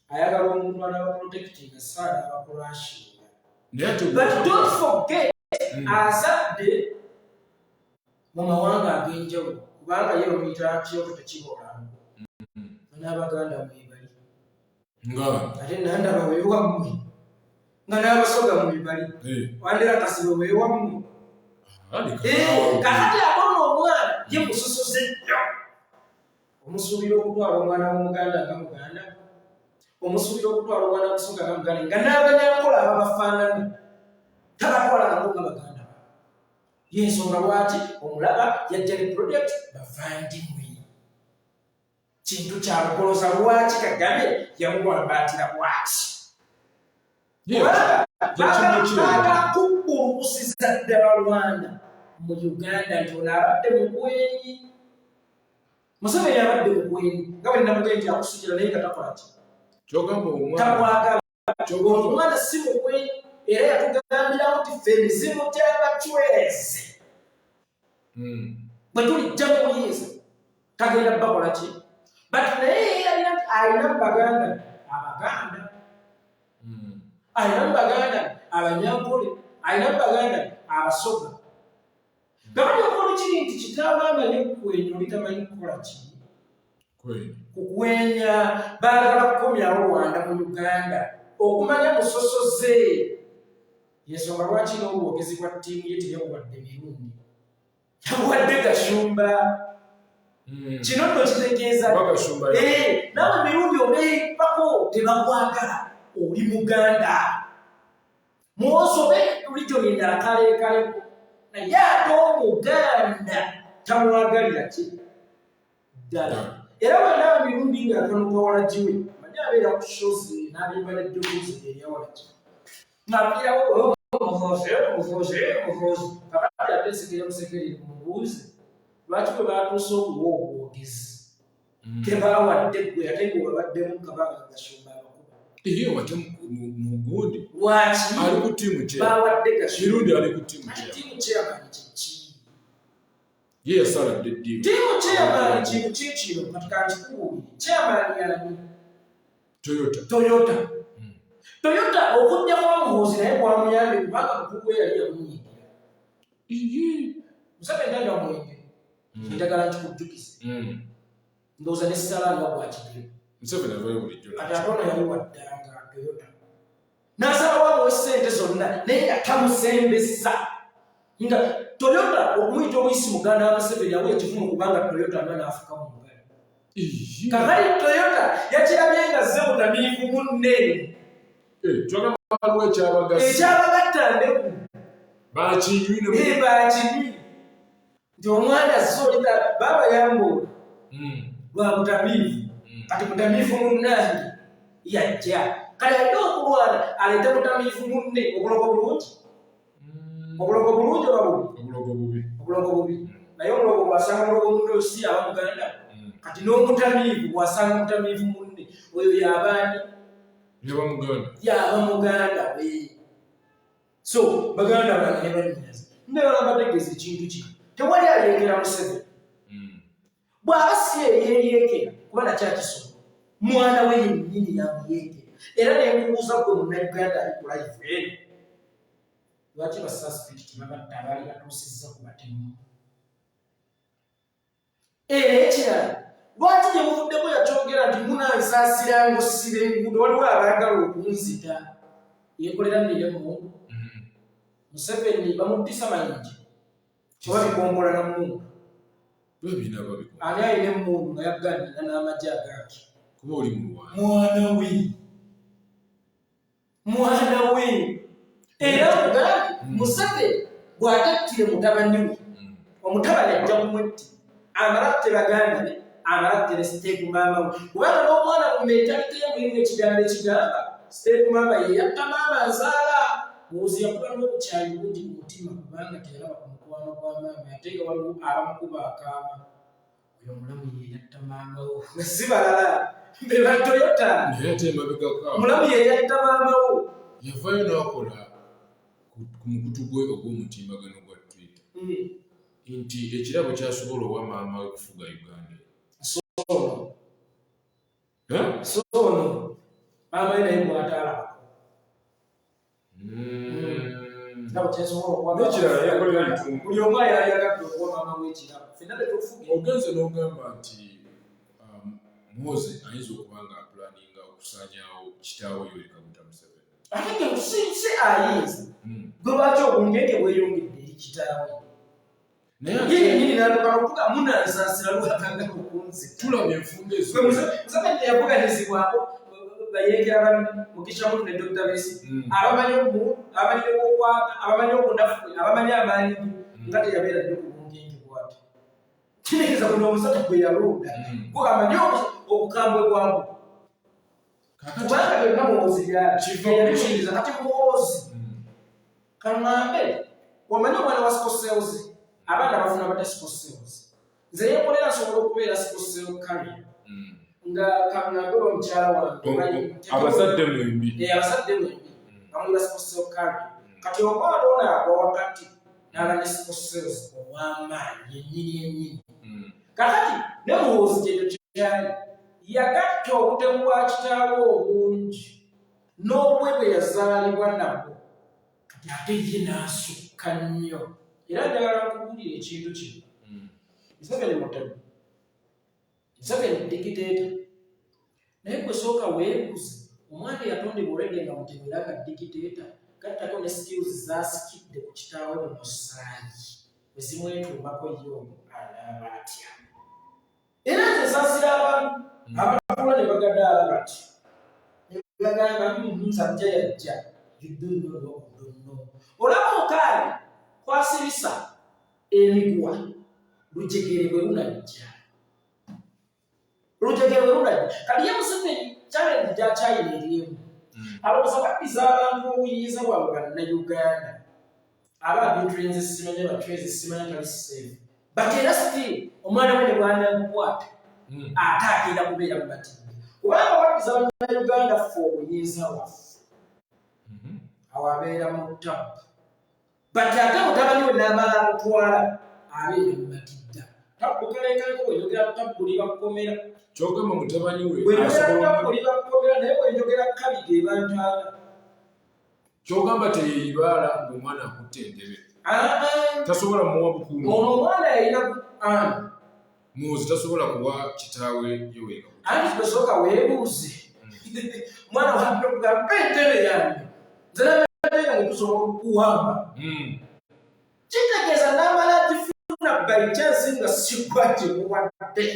Speaker 1: Ayagala omuntu anabaprotectinga saala abakulashinga. But don't forget, azadde mu mawanga ag'enjawulo kubanga ye bamuyita Kyoto tekibolamu. N'Abaganda mwebali. Ate Nandaba weewammwe. Nga n'Abasoga mwebali. Wandera Kasibo weewammwe. Kakati abona omwana ye musosoze nnyo. Omusuubira okutwala omwana w'Omuganda nga Muganda. Omusuubira okutwala omwana Musoga nga Muganda. Nga n'Abanyankola ababafaanana. Tabatwala nabo nga Baganda. Y'ensonga lwaki omulaba yajja ne project bavandimwe. Kintu kya bugoloza lwaki Kagame yamugwambaatira bwaki. Baagala kubbulukusiza ddala Rwanda mu Uganda nti ono abadde mugwenyi. Museveni abadde mugwenyi nga bwe namugamba nti akusigira naye nga takola ki? Tamwagala. Omwana si mugwenyi era yatugambiramu nti ffe emizimu gy'abacwezi. Bwe tulijja mu buyinza tagenda bakola ki? But naye yalina nti alina mu Baganda Abaganda. Alina mu Baganda Abanyankole. Alina mu Baganda Abasoga. Gabanya okola kiri nti kitaabamanyi kukwenya oli tamanyi kukola ki? Kukwenya baagala kukomyawo Rwanda mu Uganda. Okumanya musosoze. Yensonga lwaki n'obwogezi bwa ttiimu ye teyabuwadde mirundi. Yabuwadde Gashumba. Kino nno kitegeeza naawe mirundi obeepako tebakwagala oli Muganda. Muwosobe region endala kaleekaleko naye ate Omuganda tamwagalira ki ddala. Era bw'anaaba mirundi ng'akano kawala giwe manye abeera ku shozi n'abimba n'eddoboozi eryawala ki ng'abbirawo Muhoozi kakati ate nsekera musekerere Muhoozi. Lwaki bwe baatuuse okuwa obwogezi tebaawadde ggwe ate nga wabaddemu Kabaka Gashumba abakuba.
Speaker 2: Iyo wate mugundi.
Speaker 1: Lwaki
Speaker 2: ali ku ttiimu kye
Speaker 1: baawadde Gashumba
Speaker 2: mirundi ali ku ttiimu kye.
Speaker 1: Ttiimu chairman kiki?
Speaker 2: Ye yasaladde ddiimu.
Speaker 1: Ttiimu chairman kintu kikino kati kankikubuulire. Chairman yani Toyota. Toyota okujja kwa Muhoozi naye kwamuyambye kubanga mukugu yali yamunyigira. Museveni tali amwenge. Njagala nkikujjukize. Ndowooza ne Sala nga bwakigero.
Speaker 2: Museveni avayo bulijjo.
Speaker 1: Kati ate ono yali waddanga Toyota. N'asalawo amuwe ssente zonna naye nga tamusembesa. Nga Toyota okumuyita obuyisi muganda wa Museveni awe ekivumu kubanga Toyota nga n'afuka mu ngalo. Kakati Toyota yakirabye nga zze butamiivu munne.
Speaker 2: Kyogamba waliwo
Speaker 1: ekyabagatta ndeku.
Speaker 2: Bakinywi.
Speaker 1: Nti omwana zolita baba yambuula lwa butamiivu. Kati butamiivu munnange yajja. Kale alina okulwana aleete butamiivu munne obulogo bulungi. Obulogo bulungi oba bubi? Obulogo bubi. Naye obulogo bw'asanga obulogo munne oyo si aba Muganda. Kati n'omutamiivu bw'asanga mutamiivu munne oyo y'abaani? Yaba Muganda we. So Baganda bange ne banyazi. Ndabala bategeeza ekintu kino. Tewali aleekera Museveni. Bw'aba si yeyeekera kuba nakyakisoma. Mwana we yennyini yamuyeekera. era n'embuuza gwe munnayuganda ali ku live eno lwaki basuspect babatta abaali batuusizza ku batemu era ekirala lwaki gye muvuddeko yakyogera nti munansaasira ng'ossiba enguudo waliwo abaagala okunzita yeekolera miremu Museveni bamuddisa mayingi oba bikombola na mundu ani ayina emmundu nga yagganira n'amagye agaki
Speaker 2: kuba oli
Speaker 1: mwana we era mugambe Museveni bw'atattire mutabani we omutabani ajja kumwetti amalatte baganda be amalatte ne Step maama we kubanga n'omwana mu mentalite ye mulimu ekigambo ekigamba Step maama ye yatta maama nzaala Muhoozi yakuba n'obukyayi bungi mu mutima kubanga teyalaba ku mukwano gwa maama ate nga waliwo abamukuba akaama oyo omulamu ye yatta maama wo nga si balala be batoyota omulamu ye yatta maama wo
Speaker 2: yavaayo n'akola ku mukutu gwe ogw'omutimbagano gwa Twitter nti ekirabo kyasobola owa maama we kufuga Uganda
Speaker 1: sono maama we naye bw'ataalaba buli omu ayayagadde okuwa maama w'ekirabo fenna tetufuge
Speaker 2: ogenze n'ogamba nti Muhoozi ayinza okuba nga apulaninga okusaanyaawo kitaawe Yoweri Kaguta Museveni
Speaker 1: ate ke si ayinza gwe lwaki obungenge bweyongedde eri kitaawe naye nalukalokuga munansaasira lwakanga okunzita
Speaker 2: tulabye enfunda ezo
Speaker 1: Museveni yavuganizibwako bayekera Mukisha Muntu ne Dr. Besi abamanyi okwokwata abamanyi okunafu abamanyi amaanyi nga teyabeera ddyo ku bungenge bwate kineekeza kuno omusajja gwe yalonda gwe amanyi obukambwe bwabwe kubanga byonna Muhoozi byakiyinza kati Muhoozi kaŋŋambe wamanyi omwana wa Sikoseewozi abaana bafuna bata Sikoseewozi nze yeekolera nsobola okubeera Sikoseo kali nga kaŋŋambe omukyala wange
Speaker 2: abazadde mwembi
Speaker 1: bamuyira Sikoseo kali kati omwana ono agwa wakati n'ala ne Sikoseewozi ow'amaanyi ennyini kakati ne Muhoozi kyekyo kyali yagatta obutemu bwa kitaawe obungi n'obwe bwe yazaalibwa nabwo kati ate ye n'asukka nnyo era njagala nkubuulira ekintu kino Museveni mutemu Museveni dikiteeta naye gwe sooka weebuuze omwana eyatondebwa olwedde nga mutemu era nga dikiteeta gattako ne skills zaasikidde ku kitaawe mu musaayi bwe zimwetuumako ye omu anaaba atya era nze nsaasira abantu abatula ne bagadaala bati ne bagamba nsajja yajja yudunnono olaba okaali kwasibisa emiguwa lujegere bwe lunajja kali ye Museveni challenge gy'akyayina eriemu alowooza baddiza abantu obuyinza bwabwe bannayuganda aba abintulenze simanyi batweze simanyi kali seefu but era still omwana we ne bwanamukwata ate agenda kubeera mubatidde kubanga baddiza bannayuganda ffe obuyinza waffe awo abeera mu tabu but ate mutabani we n'amala amutwala abeera mubatidda tabukalekako wenjogera tabuli bakomera
Speaker 2: kyogamba mutabani we
Speaker 1: tabuli bakomera naye wenjogera kabiga ebantaala
Speaker 2: kyogamba teyeyibaala ng'omwana akutte entebe tasobola muwa bukuumi
Speaker 1: ono omwana yalina
Speaker 2: Muhoozi tasobola kuwa kitaawe Yoweri Kaguta
Speaker 1: anti tosooka weebuuze mwana wange okugamba entebe yange nze nabeera nga tusobola okukuwamba kitegeeza n'amala gifuna by chance nga sikwati muwadde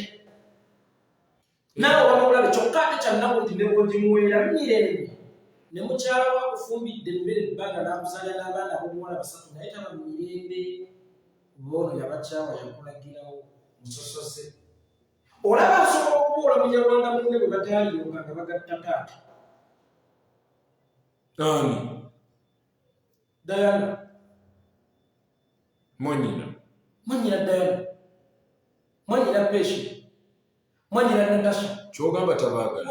Speaker 1: naawe wamulabe kyokka ate kyannaku nti newogimuweera mirembe ne mukyala wakufumbidde emmere ebbanga n'akuzaala n'abaana abobuwala basatu naye taba mu mirembe boono yabakyawa yakulagirawo musosoze olaba asobola okubuula munyarwanda munne bwe bataaliyonga nga bagatta taata Diana
Speaker 2: mwanyina
Speaker 1: Diana mwanyina Peshi mwanyina Natasha
Speaker 2: kyogamba tabaagala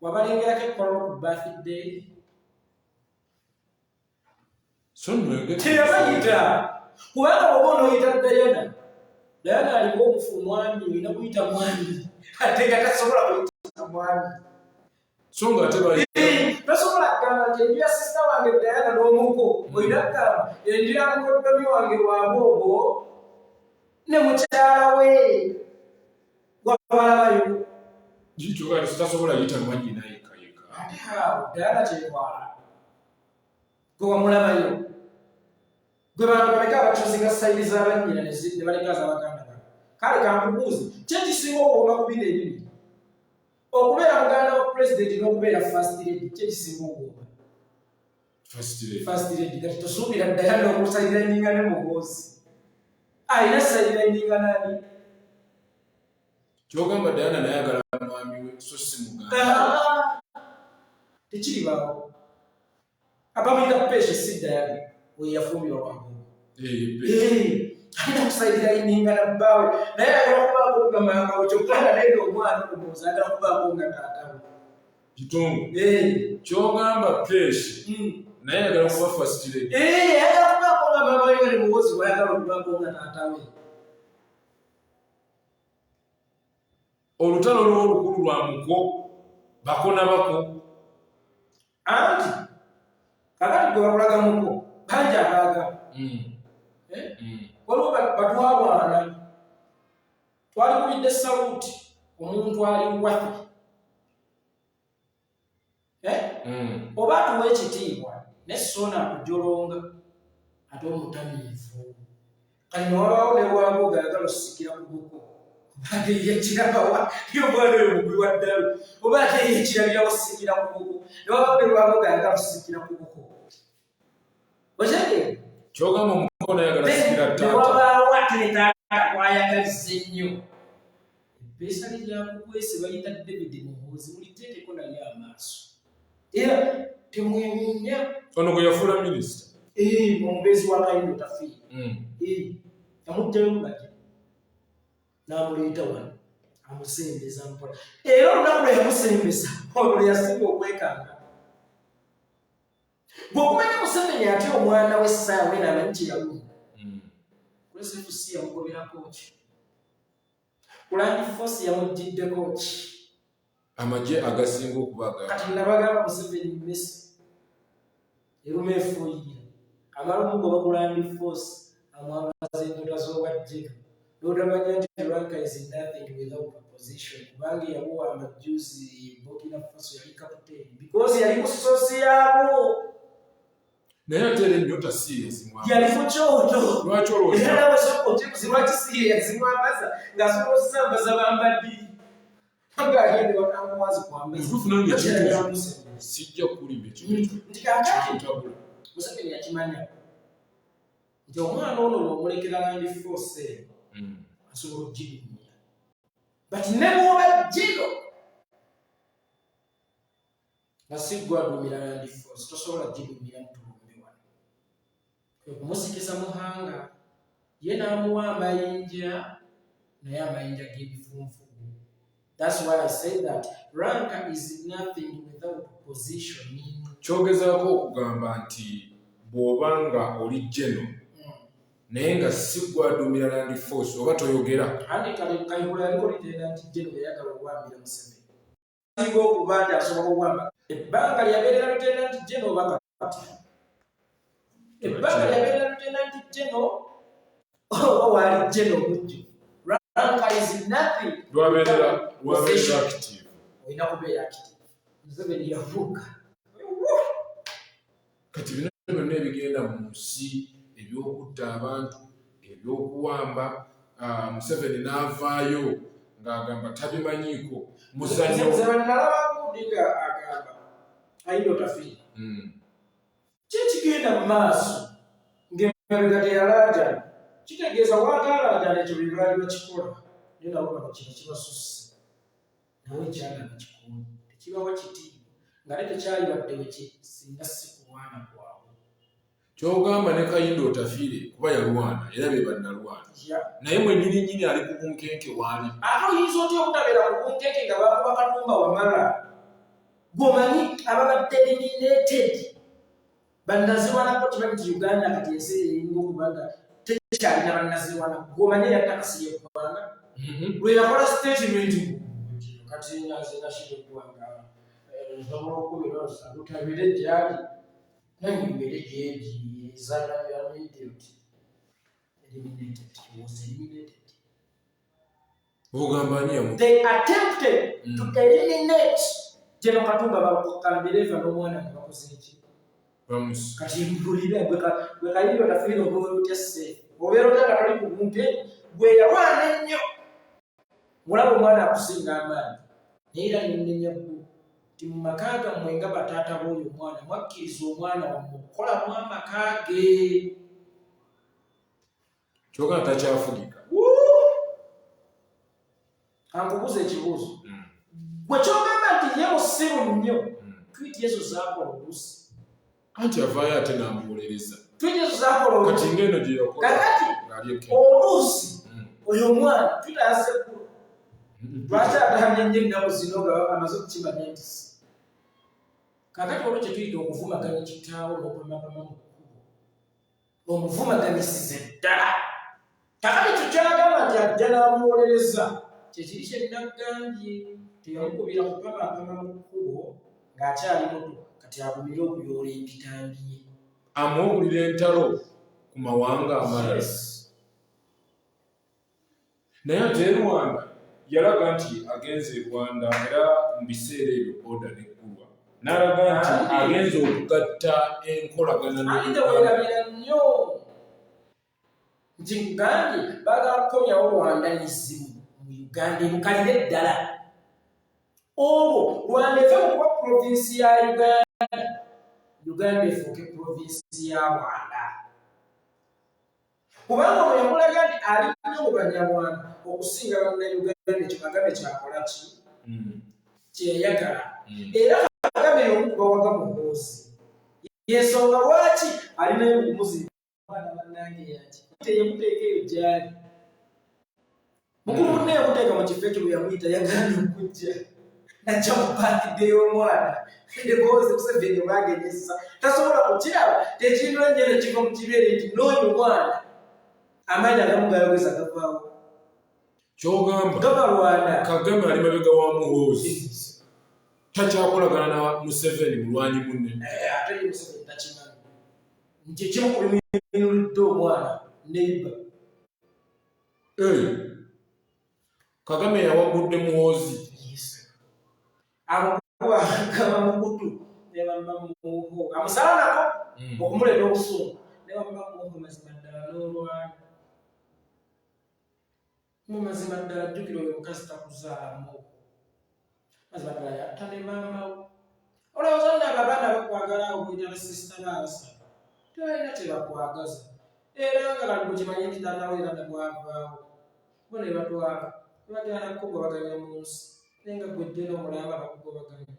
Speaker 1: wabalengerako ekkolwa ku birthday
Speaker 2: so nwege
Speaker 1: teyabayita kubanga oba onooyita Diana aliko omufu mwami olina kuyita mwami ate nga tasobola kuyita mwami.
Speaker 2: Songa tebayi.
Speaker 1: Tasobola kugamba nti enju ya sisita wange Diana n'omuko olina kugamba enju ya mukoddomi wange Lwabogo ne mukyala we gwabalabayo.
Speaker 2: Kyokka tasobola yita mwanyi naye yekka.
Speaker 1: Ate awo Diana kyetwala gwe wamulabayo. Gwe bantu baleka abakyusinga sayiri z'abannyina ne baleka z'abaganda baabwe. Kale kankubuuze ki ekisinga okuwoma ku bino ebibiri? Okubeera muganda wa pulezidenti n'okubeera first lady ki ekisinga okuwoma? First lady kati tosuubira Diana okusalira enninga ne Muhoozi. Alina sayira enninga nani?
Speaker 2: Kyogamba Diana nayagala mwami we so si muganda.
Speaker 1: Tekiribaawo. Abamuyita peshe si Diana we yafumbirwa Lwabogo. Alina kusayirira enninga na bbaawe naye ayagala kubaako nga mama we kyokka nalenda omwana omwozi ayagala kubaako nga taata we.
Speaker 2: Kitongo. Kyogamba peshe naye ayagala kuba first lady.
Speaker 1: Ayagala kubaako nga mama we ne Muhoozi wayagala okubaako nga taata we.
Speaker 2: Olutalo lw'olukulu lwa muko bakona bako.
Speaker 1: Anti kakati gwe bakulaga muko bangi abaaga. Waliwo batwalwana twalikubidde saluuti omuntu ali waffe. Oba atuwa ekitiibwa ne sona akujolonga ate omutamiivu. Kati newabaawo ne Lwabogo ayagala osikira ku buko. Ate yekirabawa y'omwana oyo mugwi wa ddalo oba ate yekirabira osikira ku buko. Newabaawo ne Lwabogo ayagala osikira ku buko. Okyegera?
Speaker 2: Kyogamba omuko nayagala sikira taata.
Speaker 1: Newabaawo ate taata kwayagaliza ennyo. Ebbeesa lye lyakukwese bayita David Muhoozi muliteekeko naye amaaso. Era temwemenya.
Speaker 2: Ono gwe yafuula minisita.
Speaker 1: Omubeezi wa Kayindo tafiire. Yamugjayo mubajja. N'amuleeta wano. Amusembeza mpola. Era olunaku lwe yamusembeza olwo yasinga okwekanga. Bw'okumanya Museveni atya omwana we essaawa eno amanyi kye yalumba. Kulesefusi yamugoberako ki? Kulandi Force yamuggiddeko ki?
Speaker 2: Amagye agasinga okubaga. Kati
Speaker 1: nabagamba Museveni mmesi. Eruma efuuyira. Amala omugoba Kulandi Force amwambaza enkota z'obwajjega. N'otamanya nti Ranka is nothing without opposition. Kubanga yamuwa amajuzi Burkina Faso yali kapiteeni. Because yali ku sosi yaabo.
Speaker 2: Naye ate ennyota serious mwamba.
Speaker 1: Yali ku kyoto.
Speaker 2: Lwaki olowooza?
Speaker 1: Era nawe soko lwaki serious mwambaza ng'asobola okusambaza bambaddi. Agende wakamuwazi kwambaza.
Speaker 2: Ntuufu nange kintu sijja kulimba ekintu.
Speaker 1: Nti kakati Museveni yakimanya. Nti omwana ono bw'omulekera Land Force asobola okugirumya. But ne bw'oba jjiro nga si ggwe adumira Land Force tosobola kugirumira mutulumbe wano. Kwe kumusikisa muhanga ye n'amuwa amayinja naye amayinja g'ebifunfugu. That's why I say that Ranka is nothing without opposition.
Speaker 2: Kyogezaako okugamba nti bw'obanga oli jeno naye nga si ggwe adumira Land Force oba toyogera.
Speaker 1: Andi Kayihura yaliko Lieutenant General yayagala okuwambira Museveni. Singa okuba nti asobola okuwamba. Ebbanga lyabeerera Lieutenant General oba kati. Ebbanga lyabeerera Lieutenant General oba waali General mujju. Ranka is nothing.
Speaker 2: Lwabeerera active.
Speaker 1: Olina kubeera active. Museveni yavuuka.
Speaker 2: Kati bino byonna ebigenda mu nsi ebyokutta abantu ebyokuwamba Museveni n'avaayo ng'agamba tabimanyiiko muzannyo.
Speaker 1: Nalaba nga agamba Kayindo tafiire. Ki ekigenda mu maaso ng'emabega teyalaajana? Kitegeeza waatalaajana ekyo bye baali bakikola. Naye nabo bano kino kibasusse. Nawe ekyagamba kikuuma. Tekibawa kitiibwa. Nga ne tekyalibadde we singa si kulwana kwabwe.
Speaker 2: Kyogamba ne Kayindo otafiire kuba yalwana era be bannalwana. Naye mwennyini ali ku bunkenke waali.
Speaker 1: Ate oyinza otya obutabeera ku bunkenke nga bakuba Katumba Wamala? Gw'omanyi ababadde eliminated bannaziwanako kimanyi nti Uganda kati ensi eringa okubanga tekyalina bannaziwana. Gw'omanyi yattakasi y'eggwanga lwe yakola statement kati nyaze nashire kuwanga nsobola okubira osalutabire gyali nangibere gyeji zana ya immediate eliminated. He was eliminated.
Speaker 2: They
Speaker 1: attempted to eliminate General Katumba bakalibeleva n'omwana nga bakoze ki kati mpulire bwekaliyo tafiire obuwe butyase obeera otanga tali ku muntu bwe yalwana ennyo mulaba omwana akusinga amaanyi naye era nennenya bbu ti mu maka gammwe nga bataata b'oyo omwana mwakkiriza omwana wammwe okukolamu amaka ge
Speaker 2: kyogana takyafugika.
Speaker 1: Ankubuuza ekibuuzo gwe kyogamba nti ye musiru nnyo twiti ezo zaakola oluusi
Speaker 2: anti avaayo ate n'amuwolereza
Speaker 1: twiti ezo zaakola oluusi
Speaker 2: kati ng'eno gye yakola
Speaker 1: kakati oluusi oyo omwana tutayasekulu lwaki atahamya nnyo ennaku zino nga amaze okukimanya nti kakati olwo kye tuyita okuvumaganya kitaawo n'okwemapama mu kkubo omuvumaganyisize ddala kakati tukyagamba nti ajja n'amuwolereza kyekiri kyennaggambye teyamukubira kupamapama mu kkubo ng'akyali muto kati agumire okuyoola empitambi ye
Speaker 2: amuwugulira entalo ku mawanga amalala. Naye ate Rwanda yalaga nti agenze e Rwanda era mu biseera ebyo oda neggulwa n'alaga nti agenze okugatta enkolagana
Speaker 1: newerabira nnyo nti nkugambye baagala kukomyawo Rwandanism mu Uganda emukalire ddala olwo Rwanda eve mu kuba provinsi ya Uganda efuuke provinsi ya Rwanda kubanga ono yamulaga nti alina mu Banyarwanda okusinga Bannayuganda ekyo Kagame kyakola ki kyeyagala era Kagame y'omukubawaga Muhoozi yensonga lwaki alinayo okumuziba abaana bannange yaki teyemuteeka eyo gyali mukulu munne yamuteeka mu kifo ekyo bwe yamuyita yagaana okujja najja mu paakide y'omwana ndeboozi Museveni bwagenyesa tasobola kukiraba tekintu enje nekiva mu kibeere nti n'oyo omwana amaanyi agamugayogeza gavaawo
Speaker 2: kyogamba
Speaker 1: gava Rwanda
Speaker 2: Kagame ali mabega wa Muhoozi takyakolagana na Museveni mulwanyi munne
Speaker 1: ate ye Museveni takimanyi nti ekimu ku bimuyinulidde omwana neiba
Speaker 2: Kagame yawagudde Muhoozi
Speaker 1: amukuba mukutu ne bamba muho amusala nako okumuleeta obusungu ne bamba muho mazima ddala n'olwana mu mazima ddala jjukira oyo mukazi takuzaalamu mazima ddala yatta ne maamawo olowooza nno abaana bakwagala okuyita basisita baabasaba tebalina kyebakwagaza era nga kali kukimanyi nti taatawo era nebwavaawo bo ne batwala bagenda kukugobaganya mu nsi naye nga gwejje n'omulamba bakugobaganya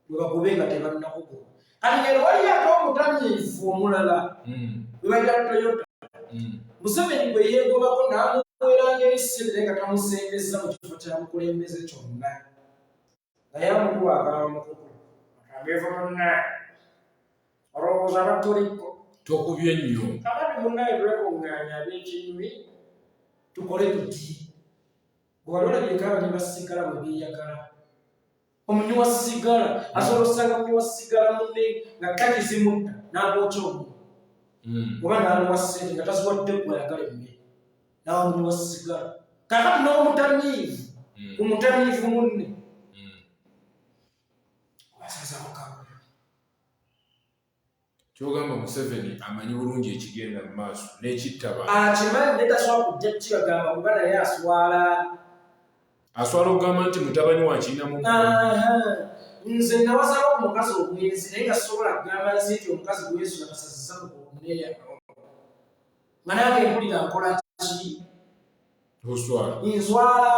Speaker 1: bwe bagobe nga tebalinakugoba kati ngeno waliyako omutamyiivu omulala bwe bayita Toyota Museveni bwe yeegobako n'amuweranga ebisente naye nga tamusembeza mu kifo kya mukulembeze kyonna naye amukulu agaba mukutu akambeevu munna olowooza batuliko
Speaker 2: tokubye nnyo
Speaker 1: kakati munnaye twekuŋŋaanya ab'ekinywi tukole tuti bw'ali olabyeko abanyi ba sigala bwe beeyagala omunywi wa sigala asobola osanga munywi wa sigala munne nga kakizimutta n'abookya omuntu oba n'amuwa ssente nga taziwadde gwe ayagala emmere nawe munywi wa sigala kakati n'omutamiivu ku mutamiivu munne asaza mukama
Speaker 2: kyogamba Museveni amanyi bulungi ekigenda mu maaso n'ekittaba
Speaker 1: akimanyi naye tasobola kujja kukibagamba kuba naye aswala
Speaker 2: okugamba nti mutabani wakirinamu
Speaker 1: nze nawasaba ku mukazi omwenzi naye nga sobola kugamba nsi nti omukazi gweyesu nakasazisa mu kuneya nga nange mpulira nkola ki nswala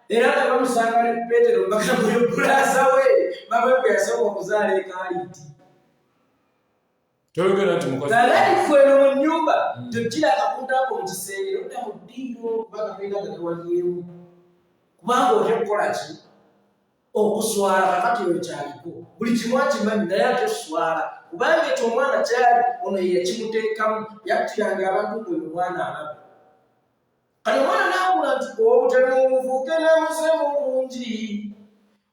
Speaker 1: era nga bamusanga ne Peetero mbagamuyo bulaza we baba bwe yasooka okuzaala ekaaliti
Speaker 2: toyogera nti
Speaker 1: kweno mu nnyumba tojjira akakunta ako mu kisenge odda mu ddiiro kubanga tulina gagawaliyemu kubanga otya kukola ki okuswala kakati oyo kyaliko buli kimu akimanyi naye ate oswala kubanga ekyo omwana kyali ono yeyakimuteekamu yaktiranga abantu oyo omwana alaba kati omwana naawula nti obutemu buvuke na muse mulungi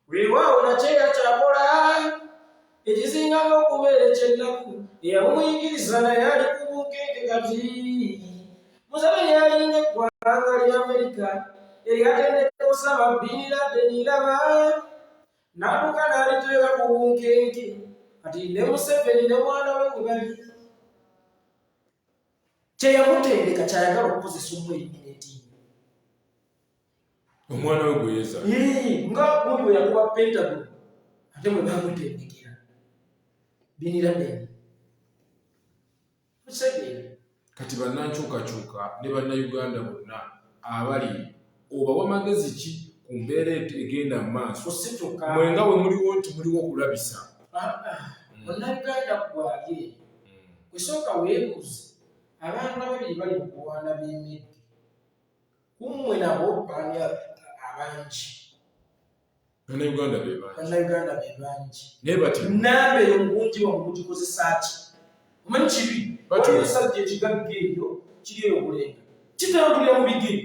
Speaker 1: weewaawo nakyeya kyakola ekisingamu okubeera ekyennaku eyamumuyigiriza naye ali ku bunkenke kati Museveni yalinga eggwanga lya Amerika eryatendeka Osama bin Laden iraba n'atuuka n'aliteeka ku bunkenke kati ne Museveni ne mwana we we bali kyeyamutendeka kyayagala okukozesa omwerimineti
Speaker 2: omwana we gwe yeeza
Speaker 1: nga gwe bwe yakuba Pentagon ate mwe bamutendekera bin Laden
Speaker 2: kati bannankyukakyuka ne bannayuganda bonna abali obawa magezi ki ku mbeera egenda mu maaso mwenga bwe muliwo nti muliwo okulabisa
Speaker 1: bannayuganda gwage kwesooka weebuuze abantu ababiri bali mu kuwaana b'emiddi kummwe nabo bani abangi
Speaker 2: bannayuganda
Speaker 1: be bangi
Speaker 2: naye bati
Speaker 1: nambe eyo mugunjiwa mu kugikozesa ki omanyi kibi omusajja ekigagga eyo kiri eyo obulenga kitambulira mu bigere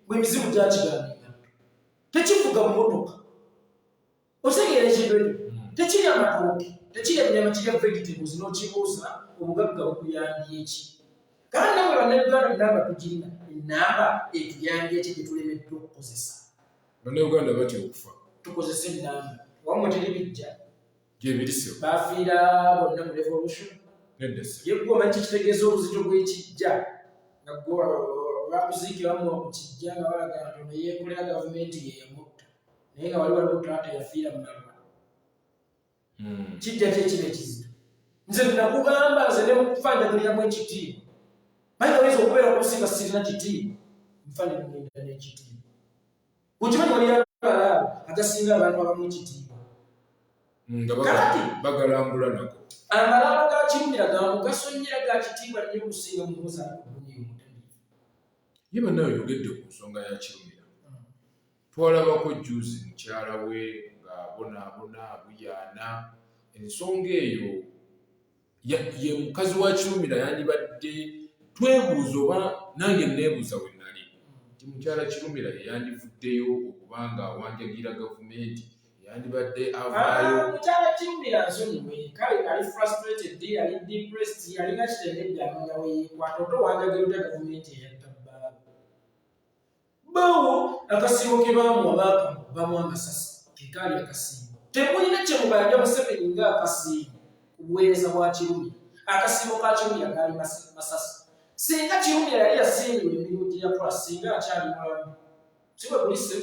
Speaker 1: bw'emizimu gyakigambinga tekivuga mu motoka otegeera ekintu ekyo tekiri amatooke tekiri enyama kirya vegetables n'okibuuza obugagga bukuyambye eki kandi namwe bannayuganda enamba tugirina enamba etuyambye eki gyetulemeddwa okukozesa
Speaker 2: bannayuganda batya okufa
Speaker 1: tukozesa enamba wamwe teri bijja
Speaker 2: gyebiriso
Speaker 1: bafiira bonna mu revolution yeggwe omanyi kitegeeza obuzito bw'ekijja bakuziikira wamuwa ku kijja nga balaga nti ono yeekolera gavumenti ye yamutta naye nga wali waliwo taata yafiira mu malwa kijja kyekino ekizito nze nakugamba nze ne mukufanjagaliramu ekitiibwa bayinza oyinza okubeera okusinga sirina kitiibwa nfa ne mugenda n'ekitiibwa kukimanyi walira alaabo agasinga abantu abamu ekitiibwa
Speaker 2: nga bagalambula nako
Speaker 1: amalalo ga kirumira ga mugaso nnyo era ga kitiibwa nnyo okusinga Muhoozi
Speaker 2: ye bannayo yogedde ku nsonga ya kirumira twalabako juzi mukyala we ng'abonaabona buyaana ensonga eyo ye mukazi wa kirumira yandibadde twebuuza oba nange neebuuza we nali nti mukyala kirumira ye yandivuddeyo okubanga awanjagira gavumenti yandibadde avaayo
Speaker 1: mukyala kirumira nsonyiwe kale ali frustrated ali depressed alina kitendedde amanya we yeekwata oto wanjagira ota gavumenti eyatta bawo akasiimo ke baamuwa baakamubamu amasasi kekaali akasiimo temulina kye mubanja Museveni ng'akasiimo ku buweereza bwa kirumira akasiimo ka kirumira gaali masasi singa kirumira yali yasiimibwa emirimu gye yakola singa akyali mulamu kiba kulise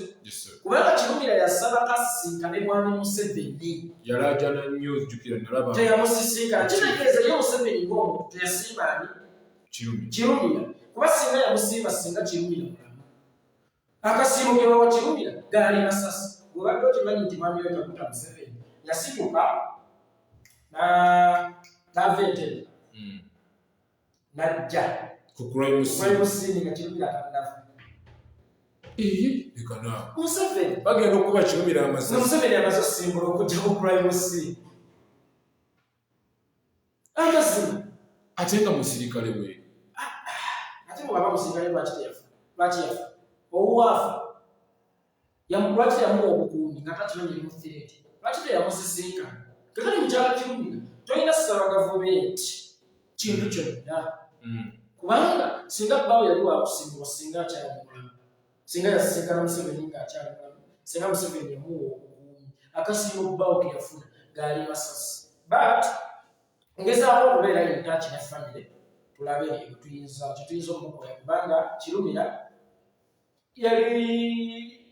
Speaker 1: kubanga kirumira yasaba kasisinkane mwami Museveni
Speaker 2: yali ajana nnyo ojjukira nalaba
Speaker 1: teyamusisinkana kitegeeza ye Museveni ng'omuntu teyasiima ani kirumira kuba singa yamusiima singa kirumira akasiimo ke bawa kirumira gaali masasi bwebadde okimanyi nti mwami we Kaguta Museveni yasibuka n'avetera n'ajja ku crime nga kirumira tannafa Museveni
Speaker 2: bagenda okuba kirumira amasasi
Speaker 1: Museveni amaze okusimbula okujja ku crime scene amazima
Speaker 2: ate nga musirikale we
Speaker 1: ate bw'aba musirikale lwaki yafa owaafa lwaki yamuwa obukuumi nga takimanyi muthireti lwaki teyamusisinkana kakati mukyala kirumira tolina saba gavumenti kintu kyonna kubanga singa bbaawo yali wakusimbulwa singa akyali mulamu singa yasisinkana Museveni ng'akyali mulamu singa Museveni yamuwa obukuumi akasiimo bbaawo ke yafuna gaali masasi but ngezaako okubeera yentaki ne famire tulabe kyetuyinza omukola kubanga kirumira yali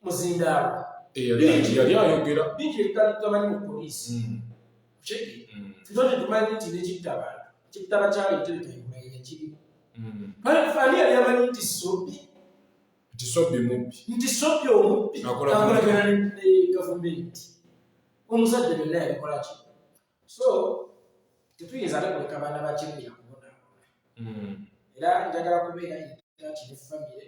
Speaker 1: muzindaawo
Speaker 2: yali ayogera
Speaker 1: bingi ebitamanyi mu poliisi kiki tutonde tumanyi nti nekittaba kyaleetera tayibulaire kiri ani yali amanyi nti
Speaker 2: nti
Speaker 1: sobbi omubbi akolagana ne gavumenti omusajja byonna yabikola ki so tetuyinza ate kuleka baana bakirumira kubonaabona era njagala kubeera yetaki ne famire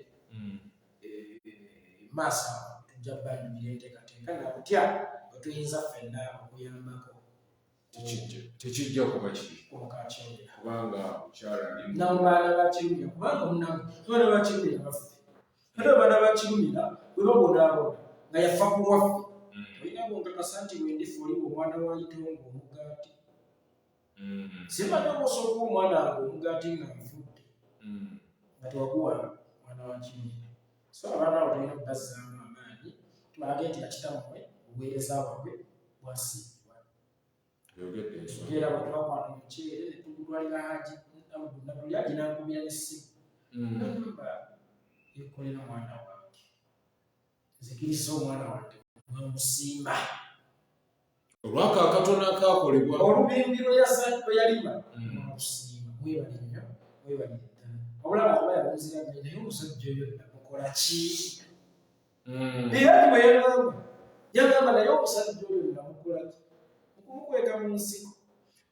Speaker 1: maaso tujja bbanyumira enteekateeka nakutya bwetuyinza ffenna okuyambako
Speaker 2: tekijja kuba kiri
Speaker 1: omukakirumira
Speaker 2: kubanga mukyala
Speaker 1: namubaana bakirumira kubanga munabaana bakirumira baffe ate abaana bakirumira bwe babonaabona nga yafa ku lwaffe olina nabo nkakasa nti bwendifa oli omwana wa Itongo omugaati. Simanyi okusooka omwana wange omugaati nga nfudde nga tewaguwa mwana wa Kimera. So abaana abo tulina okubazzaamu amaanyi tubalage nti bakitammwe obuweereza bwabwe bwasiibwa. Era bwe tubakwata omuceere ne tugutwalira Haji Nabuli Haji n'ankubira n'essimu. Namba yekolera mwana wange. Nzikiriza omwana wange mwamusiima.
Speaker 2: Olwaka akatono akaakolebwa.
Speaker 1: Olubimbiro yalima mwamusiima. Mwebale nnyo, mwebale ddala. Wabula kuba yalunzira nnyo naye omusajja oyo namukola ki? Era bwe yagamba naye omusajja oyo namukola ki? Okumukweka mu nsiko,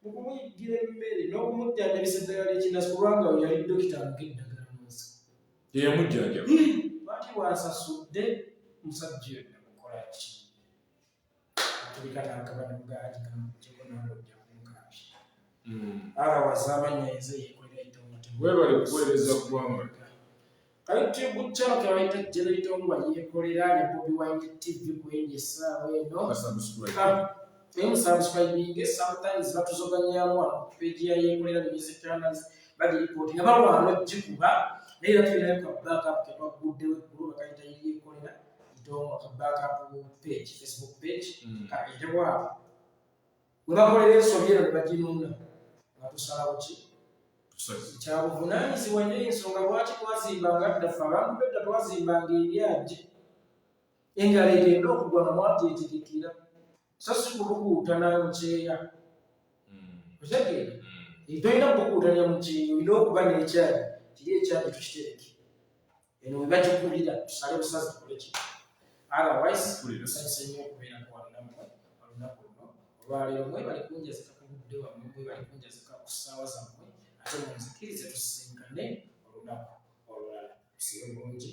Speaker 1: okumuyiggira emmere n'okumujjanjabisa eddagala ly'ekinnasi kubanga we yali dokita amuga eddagala mu nsiko.
Speaker 2: Teyamujjanjaba.
Speaker 1: Lwaki bw'asasudde omusajja oyo namukola ki? Atulika n'akaba n'omugaati kamujjeko n'alojja kumukaabya. Wazaabanyaize yeekolera Itongo.
Speaker 2: Weebale kuweereza ggwanga.
Speaker 1: YouTube channel kawaita Itongo yeekolera ne Bobi Wine TV kwenye essaawa eno. Subscribing sometimes batuzoganyaamu page ya yeekolera music channels bali report nga balwana okikuba naye era tulina ka backup ke twaguddewo eggulu bakayita yeekolera Itongo ka backup page, Facebook page kaitewaabo. We bakolera ensobi eno ne baginunna nga tusalawo ki? Kyabuvunaanyizibwa nnyo ensonga lwaki twazimbanga ddaffe abantu bedda twazimbanga ebyagi engalo egenda okugwa nga mwagyetegekera. So si kulukuutana mukyeya. Otegeera? Tolina kukuutanya mukyeya, olina okuba n'ekyagi. Kiri ekyagi tukitereke. Eno we bagikubira tusale busazi tukole ki? Otherwise, tusanyuse nnyo okubeera nammwe olunaku luno. Olwaleero mwebale kunjazika ku budde wammwe, mwebale kunjazika ku ssaawa zammwe, ate munzikirize tusisinkane olunaku olulala. Tusibe bulungi.